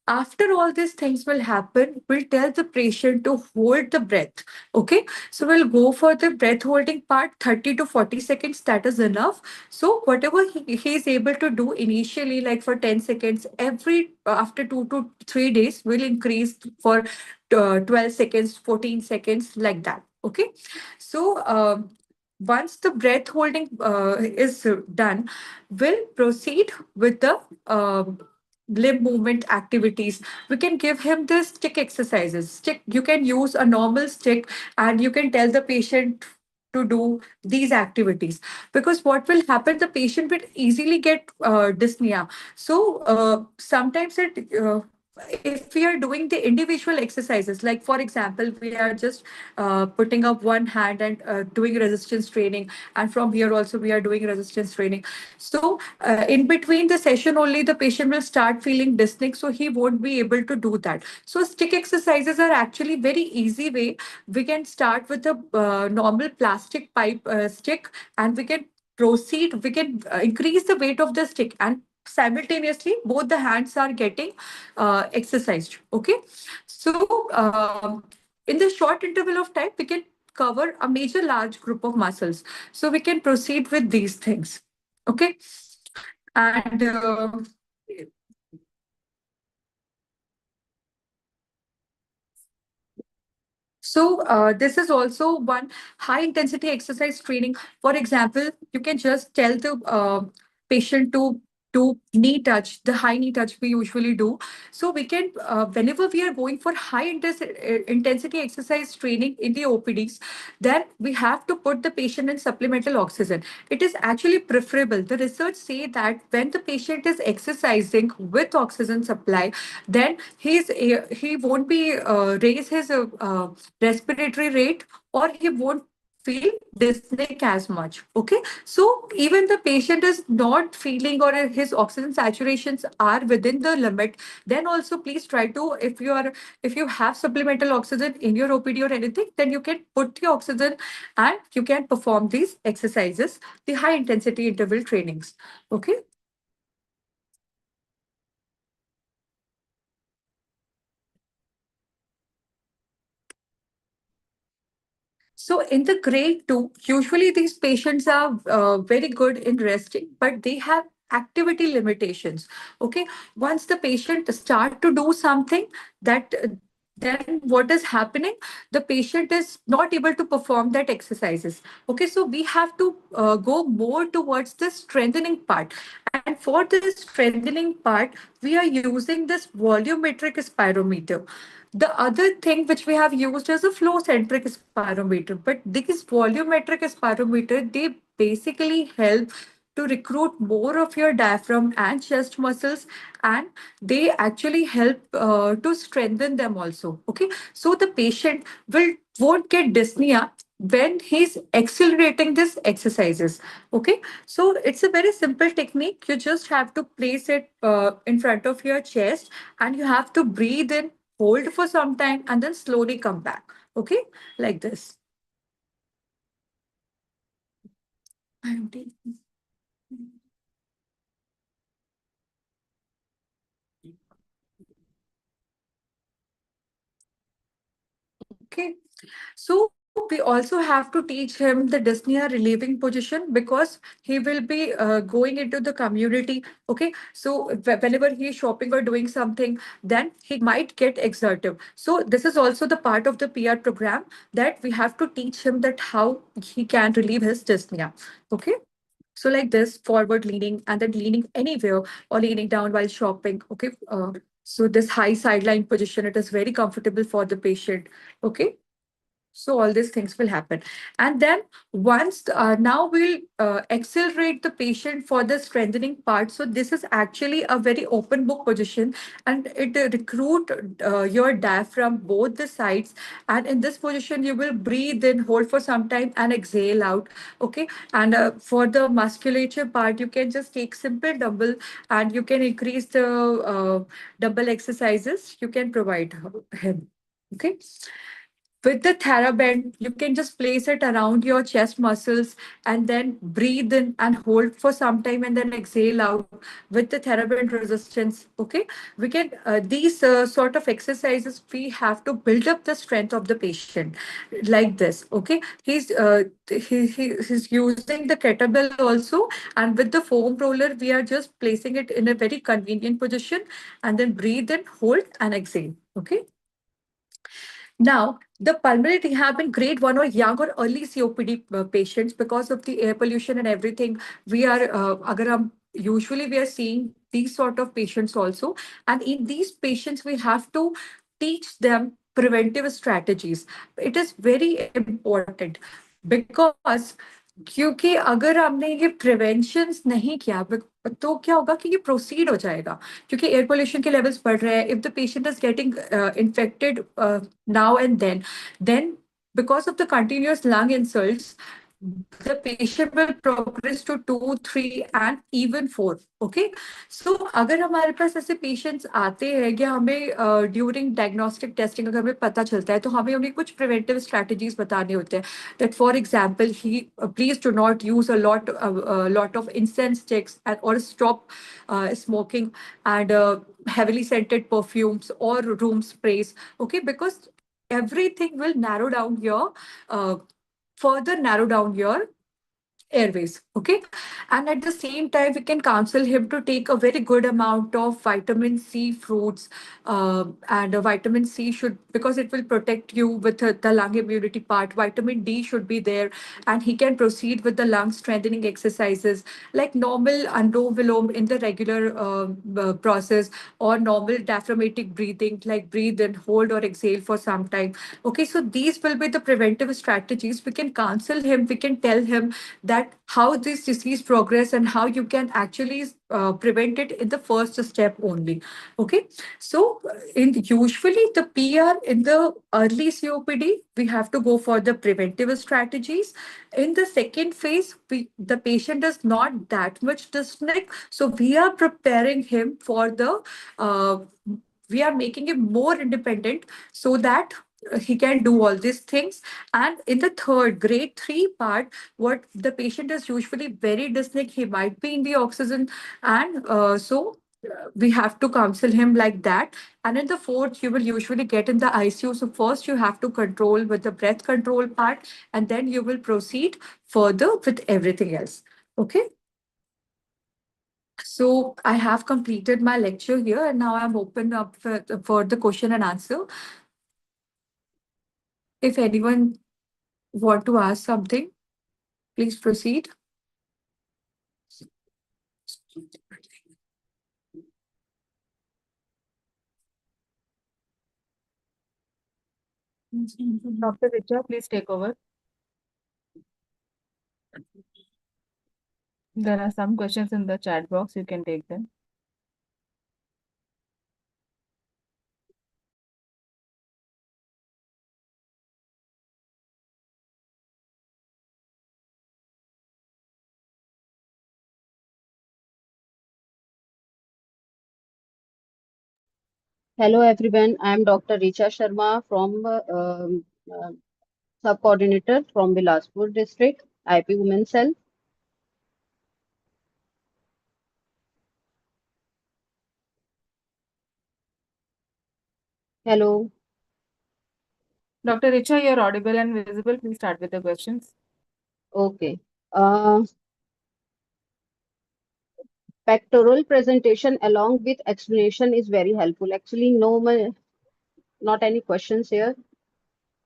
After all these things will happen, we'll tell the patient to hold the breath. Okay. So we'll go for the breath holding part, 30 to 40 seconds. That is enough. So whatever he is able to do initially, like for 10 seconds, every after 2 to 3 days, will increase for 12 seconds, 14 seconds, like that. Okay. So once the breath holding is done, we'll proceed with the limb movement activities. We can give him the stick exercises. Stick, you can use a normal stick and you can tell the patient to do these activities, because what will happen, the patient will easily get dyspnea. So sometimes if we are doing the individual exercises, like for example, we are just putting up one hand and doing resistance training, and from here also we are doing resistance training. So in between the session only the patient will start feeling dyspneic, so he won't be able to do that. So stick exercises are actually very easy way. We can start with a normal plastic pipe stick, and we can proceed, we can increase the weight of the stick, and simultaneously both the hands are getting exercised. Okay. So in the short interval of time we can cover a major large group of muscles, so we can proceed with these things. Okay. And so this is also one high intensity exercise training. For example, you can just tell the patient to do knee touch, the high knee touch we usually do. So we can, whenever we are going for high intensity exercise training in the OPDs, then we have to put the patient in supplemental oxygen. It is actually preferable. The research say that when the patient is exercising with oxygen supply, then he won't be raise his respiratory rate, or he won't feel dyspneic as much. Okay. So even the patient is not feeling, or his oxygen saturations are within the limit, then also please try to, if you have supplemental oxygen in your OPD or anything, then you can put the oxygen and you can perform these exercises, the high intensity interval trainings. Okay. So in the grade two, usually these patients are very good in resting, but they have activity limitations. Okay. Once the patient start to do something, that then what is happening? The patient is not able to perform that exercises. Okay. So we have to go more towards the strengthening part. And for this strengthening part, we are using this volumetric spirometer. The other thing which we have used is a flow centric spirometer, but these volumetric spirometer, they basically help to recruit more of your diaphragm and chest muscles, and they actually help to strengthen them also. Okay. So the patient won't get dyspnea when he's accelerating these exercises. Okay. So it's a very simple technique. You just have to place it in front of your chest, and you have to breathe in, hold for some time, and then slowly come back. Okay. Like this. I'm taking- Okay. So we also have to teach him the dyspnea relieving position, because he will be going into the community. Okay. So whenever he is shopping or doing something, then he might get exertive. So this is also the part of the PR program, that we have to teach him that how he can relieve his dyspnea. Okay. So like this, forward leaning and then leaning anywhere, or leaning down while shopping. Okay. So this high sideline position, it is very comfortable for the patient. Okay. So all these things will happen. And then once now we'll accelerate the patient for the strengthening part. So this is actually a very open book position, and it recruit your diaphragm both the sides. And in this position, you will breathe in, hold for some time, and exhale out. Okay. And for the musculature part, you can just take simple dumbbell, and you can increase the dumbbell exercises you can provide him. Okay. With the TheraBand, you can just place it around your chest muscles and then breathe in and hold for some time and then exhale out with the TheraBand resistance. Okay, we can these sort of exercises we have to build up the strength of the patient like this. Okay, he's using the kettlebell also, and with the foam roller, we are just placing it in a very convenient position and then breathe in, hold, and exhale. Okay. Now, the pulmonary rehab in grade 1 or young or early COPD patients, because of the air pollution and everything, we are, usually we are seeing these sort of patients also. And in these patients, we have to teach them preventive strategies. It is very important because क्योंकि अगर हमने ये preventions नहीं किया तो क्या होगा कि ये प्रोसीड हो जाएगा क्योंकि एयर पोल्यूशन के लेवल्स बढ़ रहे हैं if the patient is getting infected now and then because of the continuous lung insults, the patient will progress to 2, 3, and even 4. Okay. So अगर हमारे पास ऐसे patients आते हैं या हमें during diagnostic testing अगर हमें पता चलता है तो हमें उन्हें कुछ preventive strategies बताने होते हैं. That for example, please do not use a lot of incense sticks or stop smoking and heavily scented perfumes or room sprays. Okay, because everything will narrow down your further narrow down your airways. Okay. And at the same time, we can counsel him to take a very good amount of vitamin C fruits. And vitamin C should, because it will protect you with the lung immunity part. Vitamin D should be there. And he can proceed with the lung strengthening exercises like normal Anulom Vilom in the regular process or normal diaphragmatic breathing, like breathe and hold or exhale for some time. Okay. So these will be the preventive strategies. We can counsel him, we can tell him that how this disease progress and how you can actually prevent it in the first step only. Okay. So in usually the PR in the early COPD, we have to go for the preventive strategies. In the second phase, the patient is not that much dyspneic. So we are preparing him for the uh, we are making him more independent so that he can do all these things. And in the third, grade 3 part, what the patient is usually very dyspneic, he might be in the oxygen, and we have to counsel him like that. And in the fourth, you will usually get in the ICU. So first you have to control with the breath control part, and then you will proceed further with everything else. Okay. So I have completed my lecture here, and now I'm open up for the question and answer. If anyone want to ask something, please proceed. Dr. Richa, please take over. There are some questions in the chat box. You can take them. Hello everyone, I am Dr. Richa Sharma from uh, Sub-Coordinator from Bilaspur District, IP Women's Cell. Hello. Dr. Richa, you're audible and visible. Please start with the questions. Okay. Pectoral presentation along with explanation is very helpful. Actually, not any questions here.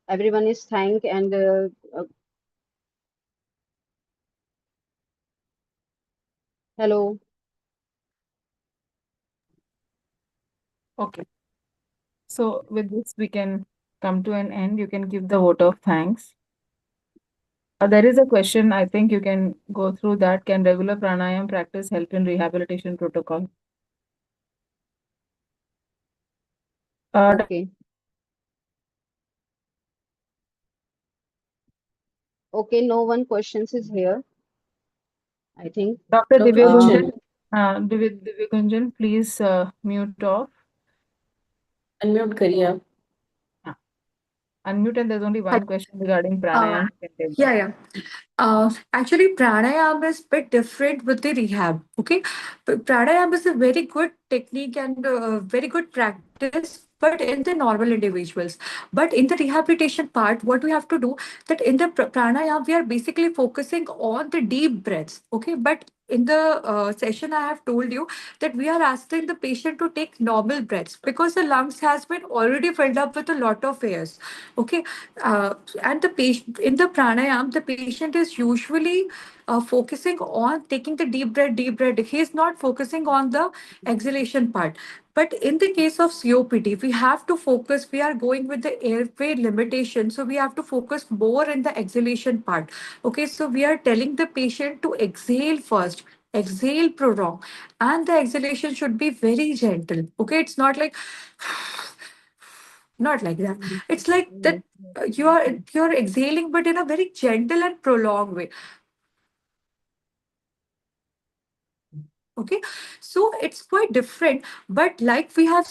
Everyone is thanked and hello. Okay. So with this, we can come to an end, you can give the vote of thanks. There is a question, I think you can go through that. Can regular pranayam practice help in rehabilitation protocol? Okay. Okay, no one questions is here, I think. Dr. No Divya Uh, question. Gunjan, Divya Gunjan, please mute off. Unmute करिए आप. Uh, Unmute, and there's only one question regarding Uh, pranayam. You can take that. yeah, yeah. Actually, pranayama is a bit different with the rehab. Okay, pranayama is a very good technique and very good practice, but in the normal individuals. But in the rehabilitation part, what we have to do that in the pranayama, we are basically focusing on the deep breaths. Okay, but in the session, I have told you that we are asking the patient to take normal breaths because the lungs has been already filled up with a lot of airs. Okay, and the patient in the pranayam, the patient is usually focusing on taking the deep breath, deep breath. He is not focusing on the exhalation part. But in the case of COPD, we have to focus. We are going with the airway limitation, so we have to focus more in the exhalation part. Okay, so we are telling the patient to exhale first. Exhale prolong, and the exhalation should be very gentle. Okay, it's not like not like that. It's like that you're exhaling, but in a very gentle and prolonged way. Okay, so it's quite different. But like we have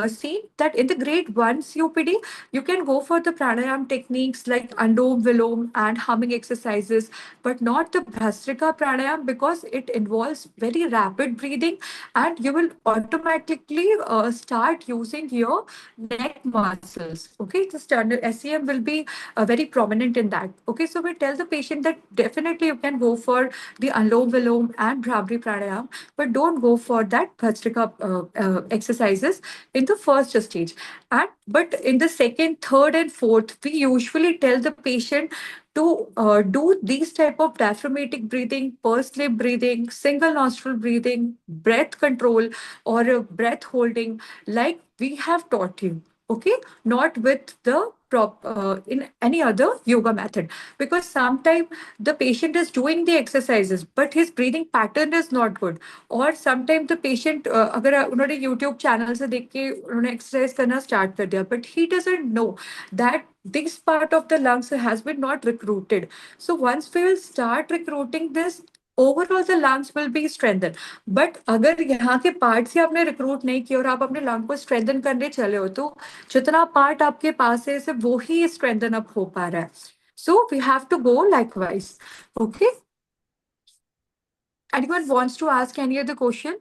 seen that in the grade 1 COPD, you can go for the pranayam techniques like Andom Vilom and humming exercises, but not the Bhastrika pranayam because it involves very rapid breathing and you will automatically start using your neck muscles. Okay, the standard SEM will be very prominent in that. Okay, so we tell the patient that definitely you can go for the Anlom Vilom and Bhramari pranayam, but don't go for that Bhastrika exercises in the first stage. And but in the second, third, and fourth, we usually tell the patient to do these type of diaphragmatic breathing, pursed lip breathing, single nostril breathing, breath control, or breath holding, like we have taught you. Okay, not with the in any other yoga method, because sometimes the patient is doing the exercises but his breathing pattern is not good, और sometime the patient अगर उन्होंने YouTube channel से देख के उन्होंने exercise करना start कर दिया but he doesn't know that this part of the lungs has been not recruited. So once we will start recruiting this, overall the lungs will be strengthened. But अगर यहाँ के पार्ट से आपने recruit नहीं किया और आप अपने लंग को स्ट्रेंथन करने चले हो तो जितना पार्ट आपके पास है सिर्फ वो ही स्ट्रेंथन अप हो पा रहा है. So we have to go likewise. Okay. Anyone wants to ask any other question?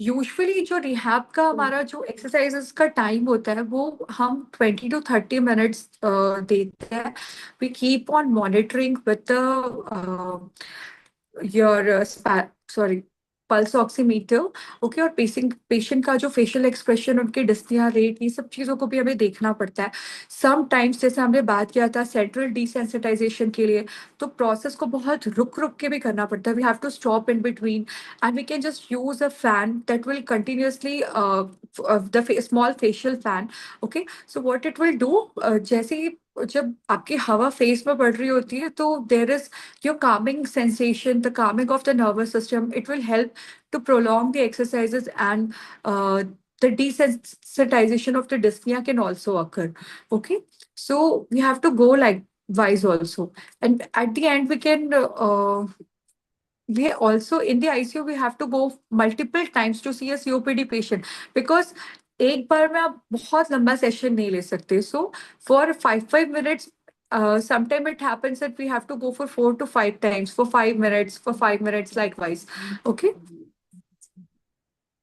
Usually जो रिहैब का हमारा जो एक्सरसाइजेस का टाइम होता है वो हम 20 to 30 minutes देते हैं. We keep on monitoring with the your sorry pulse oximeter. Okay, और पेशेंट का जो फेशियल एक्सप्रेशन, उनके डिस्निया रेट, ये सब चीज़ों को भी हमें देखना पड़ता है. सम टाइम्स जैसे हमने बात किया था सेंट्रल डिसेंसिटाइजेशन के लिए, तो प्रोसेस को बहुत रुक रुक के भी करना पड़ता है. We have to stop in between and we can just use a fan that will continuously the small facial fan. Okay, so what it will do, जैसे ही जब आपकी हवा फेस में पड़ रही होती है तो there is your calming sensation, the calming of the nervous system. It will help to prolong the exercises and the desensitization of the dyspnea can also occur. Okay, so we have to go like wise also. And at the end, we also in the ICU we have to go multiple times to see a COPD patient because एक बार में आप बहुत लंबा session नहीं ले सकते. So for 5 minutes, sometime it happens that we have to go for 4 to 5 times for 5 minutes, for 5 minutes likewise. Okay.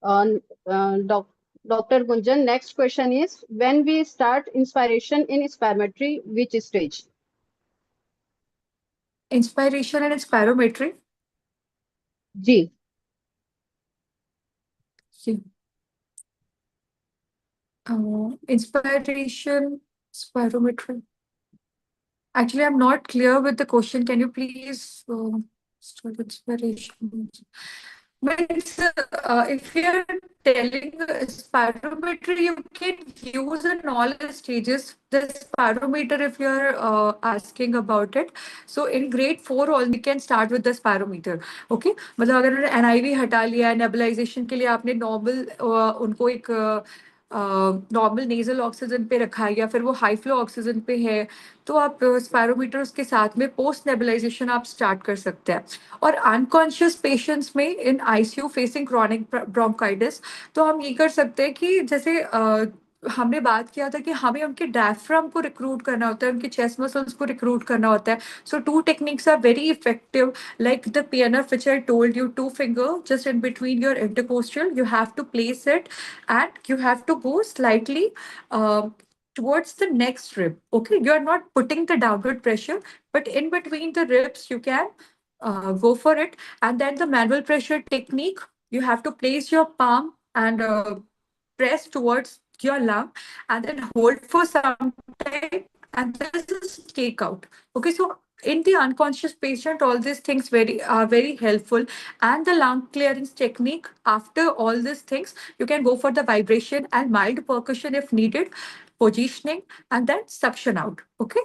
uh, Dr. Gunjan, next question is when we start inspiration in spirometry, which stage? Inspiration and spirometry. G. Inspiration, spirometry. Actually, I'm not clear with the question. Can you please? So inspiration means if you're telling spirometry, you can use in all stages. The spirometer, if you're asking about it, so in grade 4 only we can start with the spirometer. Okay, मतलब अगर NIV हटा लिया nebulisation के लिए आपने normal उनको एक normal nasal oxygen पे रखा है या फिर वो हाई फ्लो ऑक्सीजन पे है, तो आप स्पायरोमीटर उसके साथ में पोस्ट नेबुलाइजेशन आप स्टार्ट कर सकते हैं। और अनकॉन्शियस पेशेंट्स में in ICU facing chronic bronchitis, तो हम ये कर सकते हैं कि जैसे हमने बात किया था कि हमें उनके डायफ्राम को रिक्रूट करना होता है, उनके चेस्ट मसल्स को रिक्रूट करना होता है। So two techniques are very effective, like the PNF which I told you, two finger just in between your intercostal, you have to place it and you have to go slightly towards the next rib. Okay, you are not putting the downward pressure, but in between the ribs you can go for it. And then the manual pressure technique, you have to place your palm and press towards your lung and then hold for some time and just take out. Okay, so in the unconscious patient, all these things are very helpful. And the lung clearance technique, after all these things, you can go for the vibration and mild percussion if needed, positioning, and then suction out. Okay.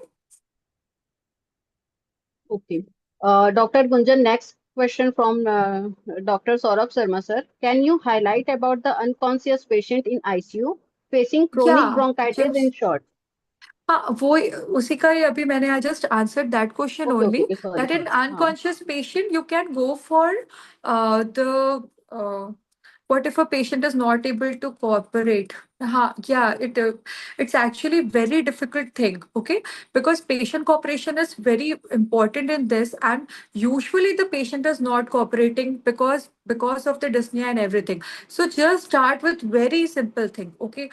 Okay. Dr. Gunjan, next question from Dr. Saurabh Sharma, sir. Can you highlight about the unconscious patient in ICU facing chronic Yeah. bronchitis in Yes. short? हाँ वो उसी का ही अभी मैंने I just answer that question Okay, okay, only, okay, sorry, that in sorry. Unconscious patient you can go for the what if a patient is not able to cooperate? Yeah, it's actually very difficult thing, okay? Because patient cooperation is very important in this, and usually the patient is not cooperating because of the dyspnea and everything. So just start with very simple thing, okay?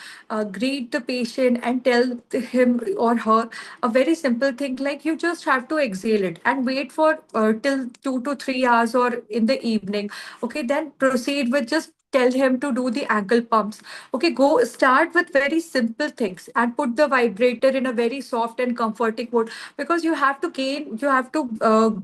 Greet the patient and tell him or her a very simple thing like you just have to exhale it and wait for till 2 to 3 hours or in the evening. Okay, then proceed with just tell him to do the ankle pumps. Okay, go start with very simple things and put the vibrator in a very soft and comforting mode, because you have to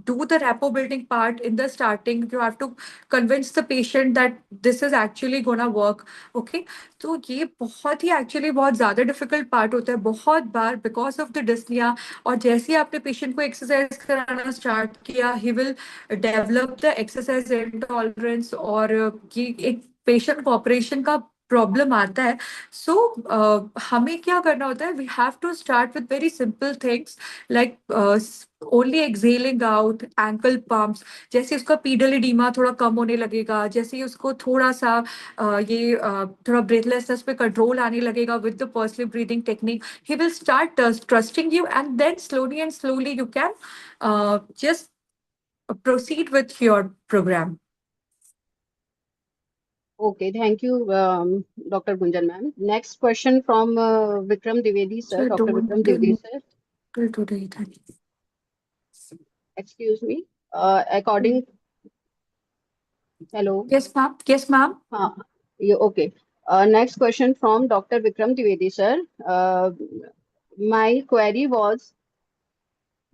do the rapport building part in the starting. You have to convince the patient that this is actually gonna work. Okay, तो ये बहुत ही actually बहुत ज़्यादा difficult part होता है बहुत बार because of the dyspnoea. और जैसे ही आपने पेशेंट को एक्सरसाइज कराना स्टार्ट किया, he will develop the exercise intolerance, और ये एक पेशेंट कॉपरेशन का प्रॉब्लम आता है। सो हमें क्या करना होता है, we have to start with very simple things like only exhaling out, ankle pumps. जैसे उसका पीडल एडिमा थोड़ा कम होने लगेगा, जैसे ही उसको थोड़ा सा थोड़ा ब्रेथलेसनेस पे कंट्रोल आने लगेगा with the personal breathing technique, he will start trusting you, and then slowly you can just proceed with your program. Okay, thank you, Dr. Gunjan ma'am. Next question from Vikram Dwivedi, sir. So Dr. don't Vikram give Dwivedi, me sir. till today. Excuse me. According, hello. Yes, ma'am. Yes, ma'am. Okay. Next question from Dr. Vikram Dwivedi, sir. My query was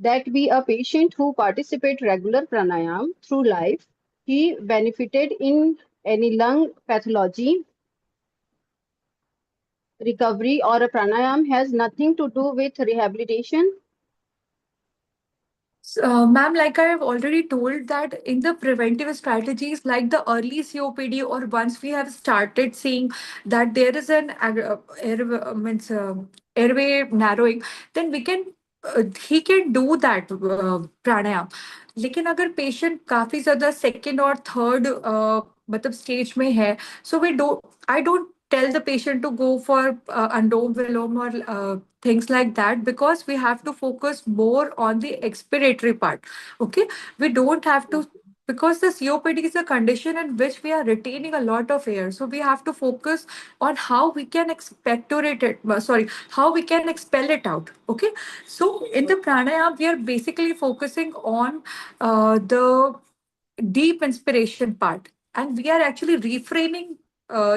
that we a patient who participate regular pranayam through life, he benefited in any lung pathology recovery, or a pranayam has nothing to do with rehabilitation. Ma'am, like I have already told that in the preventive strategies, like the early COPD, or once we have started seeing that there is an airway narrowing, then we can he can do that pranayam. लेकिन अगर patient काफी ज्यादा second और third मतलब stage में है, so I don't tell the patient to go for Andom Vilom or things like that, because we have to focus more on the expiratory part. Okay, we don't have to, because the COPD is a condition in which we are retaining a lot of air, so we have to focus on how we can expectorate it, how we can expel it out. Okay, so in the pranayam we are basically focusing on the deep inspiration part, and we are actually reframing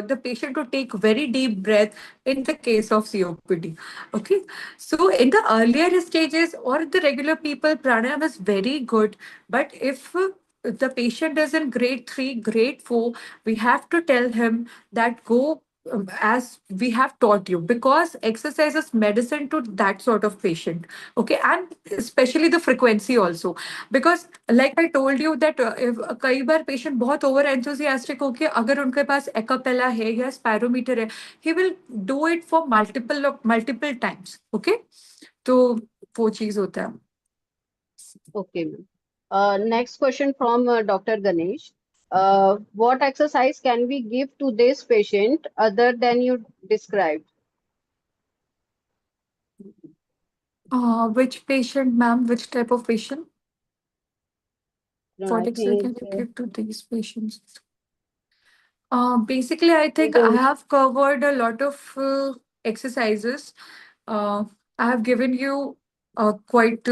the patient to take very deep breath in the case of COPD. Okay, so in the earlier stages or the regular people, pranayam is very good, but if the patient is in grade 3, grade 4, we have to tell him that go as we have taught you, because exercise is medicine to that sort of patient. Okay, and especially the frequency also, because like I told you that if कई बार patient बहुत over enthusiastic होके अगर उनके पास acapella है या spirometer है, he will do it for multiple times. Okay, तो वो चीज होता है. Okay, ma'am. Next question from Dr. Ganesh. What exercise can we give to this patient other than you described? Which patient, ma'am? Which type of patient? I What exercise think can you give to these patients? Basically, I we think I don't. have covered a lot of exercises. I have given you quite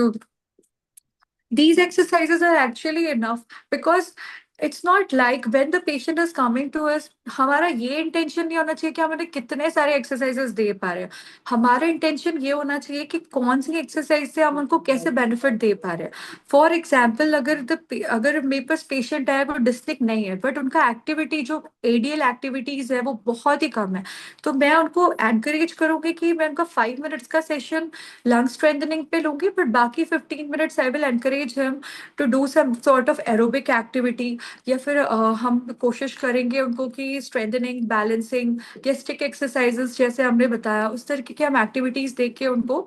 these exercises are actually enough, because it's not like when the patient is coming to us, हमारा ये intention नहीं होना चाहिए कि हम उन्हें कितने सारे exercises दे पा रहे हैं. हमारा intention ये होना चाहिए कि कौन सी exercise से हम उनको कैसे benefit दे पा रहे हैं. For example, अगर मेरे पास patient है वो dyspneic नहीं है, but उनका activity जो ADL activities है वो बहुत ही कम है, तो मैं उनको encourage करूंगी कि मैं उनका 5 minutes का session lung strengthening पे लूंगी, but बाकी 15 minutes I will encourage him to do some sort of aerobic activity, या फिर हम कोशिश करेंगे उनको कि strengthening, balancing या stick exercises जैसे हमने बताया उस तरीके के हम activities देख के उनको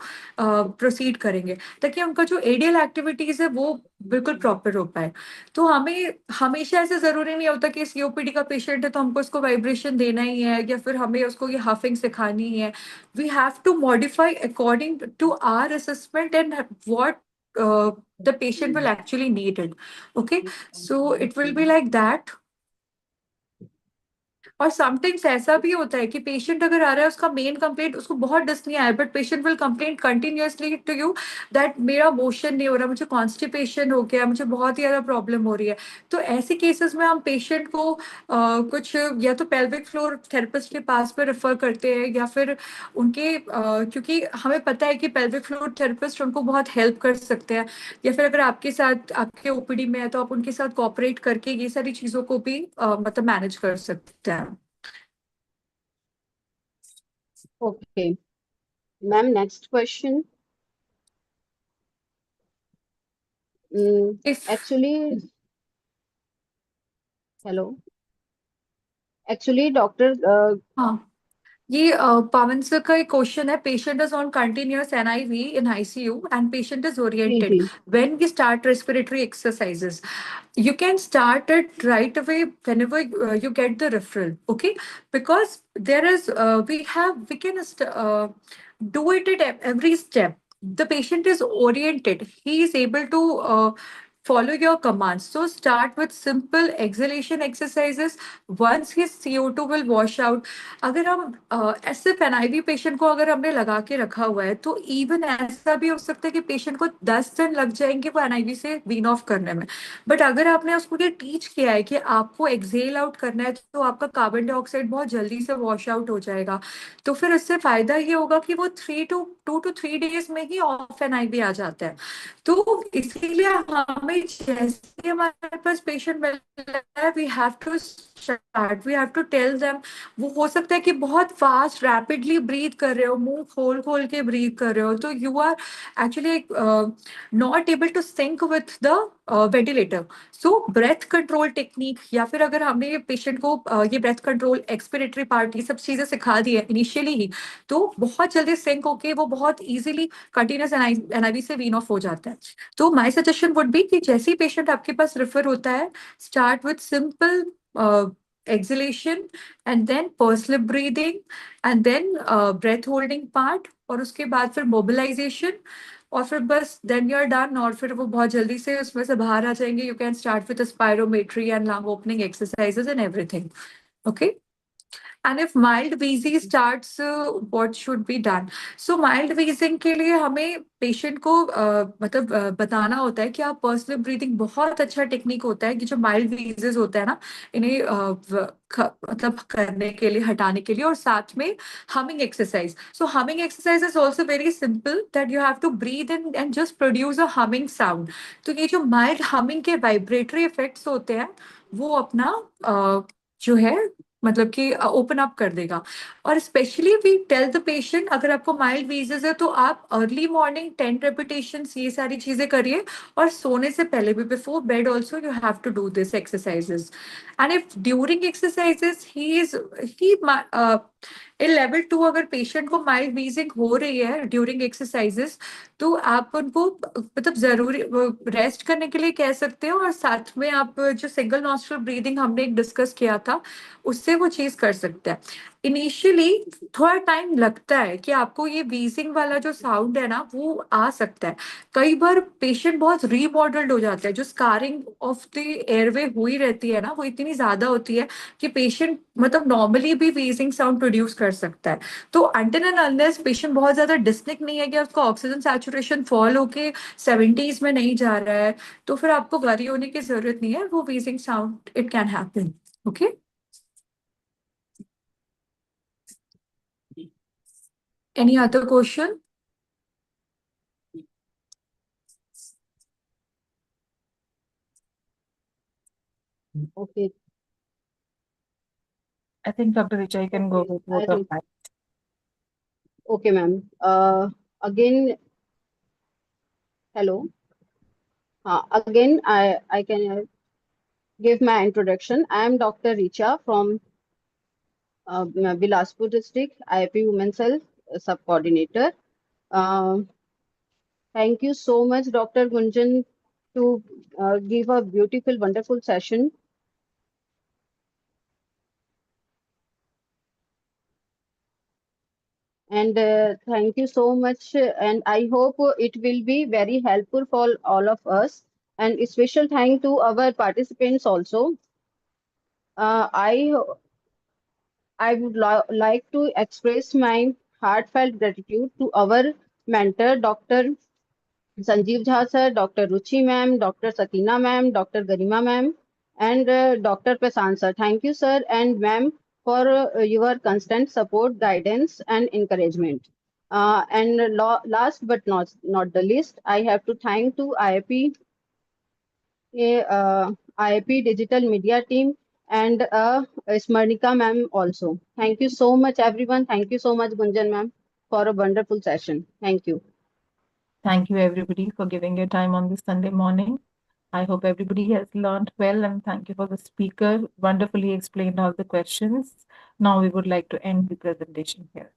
proceed करेंगे, ताकि उनका जो ADL activities है वो बिल्कुल प्रॉपर हो पाए. तो हमें हमेशा ऐसे जरूरी नहीं होता कि COPD का पेशेंट है तो हमको उसको वाइब्रेशन देना ही है, या फिर हमें उसको ये हफिंग सिखानी है. We have to modify according to our assessment and what the patient will actually need it. Okay, so it will be like that. और समटाइम्स ऐसा भी होता है कि पेशेंट अगर आ रहा है उसका मेन कंप्लेंट उसको बहुत डिस्निया है, but patient will complain continuously to you that मेरा मोशन नहीं हो रहा, मुझे कॉन्स्टिपेशन हो गया, मुझे बहुत ही ज़्यादा प्रॉब्लम हो रही है. तो ऐसे केसेस में हम पेशेंट को कुछ या तो पेल्विक फ्लोर थेरेपिस्ट के पास में रेफर करते हैं, या फिर उनके क्योंकि हमें पता है कि पेल्विक फ्लोर थेरेपिस्ट उनको बहुत हेल्प कर सकते हैं, या फिर अगर आपके साथ आपके ओपीडी में है तो आप उनके साथ कोऑपरेट करके ये सारी चीज़ों को भी मतलब मैनेज कर सकते हैं. Okay, ma'am. Next question. If Actually, hello. Actually, doctor. हाँ, ये पावन सर का एक क्वेश्चन है. Patient is on continuous NIV in ICU and patient is जी ओरिएंटेड. जी. When we start respiratory exercises, you can start it right away whenever you get the referral. Okay, because there is we can do it at every step. The patient is oriented, he is able to follow your commands. So start with simple exhalation exercises. Once his CO2 will wash out, अगर हम ऐसे NIV patient को अगर हमने लगा के रखा हुआ है तो इवन ऐसा भी हो सकता है कि पेशेंट को 10 दिन लग जाएंगे वो एनआईवी से वीन ऑफ करने में. बट अगर आपने उसको ये टीच किया है कि आपको एक्सेल आउट करना है तो आपका कार्बन डाइऑक्साइड बहुत जल्दी से वॉश आउट हो जाएगा, तो फिर इससे फायदा ये होगा कि वो 2 to 3 days में ही ऑफ एनआईवी आ जाता है. तो इसीलिए हमें जैसे हमारे पास पेशेंट मिल रहा है, we have to tell them. वो हो सकता है कि बहुत फास्ट रैपिडली ब्रीथ कर रहे हो, मुंह खोल खोल के ब्रीथ कर रहे हो, तो you are actually not able to sync with the ventilator. So breath control technique, या फिर अगर हमने पेशेंट को ये ब्रेथ कंट्रोल, एक्सपिरेटरी पार्ट, ये सब चीजें सिखा दी है इनिशियली ही, तो बहुत जल्दी सिंक होके वो बहुत इजीली कंटिन्यूस एनआईवी से वीन ऑफ हो जाता है. तो माय सजेशन वुड बी कि जैसे ही पेशेंट आपके पास रेफर होता है, start with simple exhalation and then pursed lip breathing and then breath holding part, और उसके बाद फिर mobilization, और फिर बस then you're done, और फिर वो बहुत जल्दी से उसमें से बाहर आ जाएंगे. You can start with a spirometry and lung opening exercises and everything. Okay. And if mild wheezing starts, what should be done? So mild wheezing के लिए हमें पेशेंट को मतलब बताना होता है कि आप पर्सनल ब्रीदिंग बहुत अच्छा टेक्निक होता है कि जो माइल्ड व्हीजेस होता है ना, इन्हें मतलब करने के लिए, हटाने के लिए, और साथ में humming exercise. So humming exercise is also very simple, that you have to breathe in and just produce a humming sound. तो ये जो mild humming के vibratory effects होते हैं वो अपना जो है मतलब कि ओपन अप कर देगा. और specially we tell the patient, अगर आपको माइल्ड वीजेस है तो आप अर्ली मॉर्निंग 10 repetitions ये सारी चीजें करिए, और सोने से पहले भी, before bed also you have to do this exercises. And if during exercises he in level 2 अगर पेशेंट को माइल्ड वीजिंग हो रही है ड्यूरिंग एक्सरसाइजेस, तो आप उनको मतलब जरूरी रेस्ट करने के लिए कह सकते हो, और साथ में आप जो सिंगल नॉस्ट्रल ब्रीदिंग हमने डिस्कस किया था उससे वो चीज कर सकते हैं. इनिशियली थोड़ा टाइम लगता है कि आपको ये वीजिंग वाला जो साउंड है ना वो आ सकता है. कई बार पेशेंट बहुत रीमॉडल्ड हो जाता है, जो स्कारिंग ऑफ द एयरवे हुई रहती है ना वो इतनी ज्यादा होती है कि पेशेंट मतलब नॉर्मली भी वीजिंग साउंड प्रोड्यूस कर सकता है. तो अनटिल एंड अनलेस पेशेंट बहुत ज्यादा डिस्निक नहीं है कि उसको ऑक्सीजन सैचुरेशन फॉल होके 70s में नहीं जा रहा है, तो फिर आपको वरी होने की जरूरत नहीं है. वो wheezing sound it can happen. Okay. Any other question? Okay. I think Dr. Richa, you can go Okay. with both of that. Okay, ma'am. Again, hello. Again, I can give my introduction. I am Dr. Richa from Bilaspur district, IAP Women's Health sub-coordinator. Thank you so much, Dr. Gunjan, to give a beautiful, wonderful session. And thank you so much. And I hope it will be very helpful for all of us. And a special thank to our participants also. Uh, I I would like to express my heartfelt gratitude to our mentor, Dr. Sanjeev Jha sir, Dr. Ruchi ma'am, Dr. Sakina ma'am, Dr. Garima ma'am, and Dr. Prasan sir. Thank you, sir and ma'am, for your constant support, guidance, and encouragement. And last but not the least, I have to thank to IAP Digital Media team and Smarnika ma'am also. Thank you so much, everyone. Thank you so much, Gunjan ma'am, for a wonderful session. Thank you. Thank you, everybody, for giving your time on this Sunday morning. I hope everybody has learned well, and thank you for the speaker. Wonderfully explained all the questions. Now we would like to end the presentation here.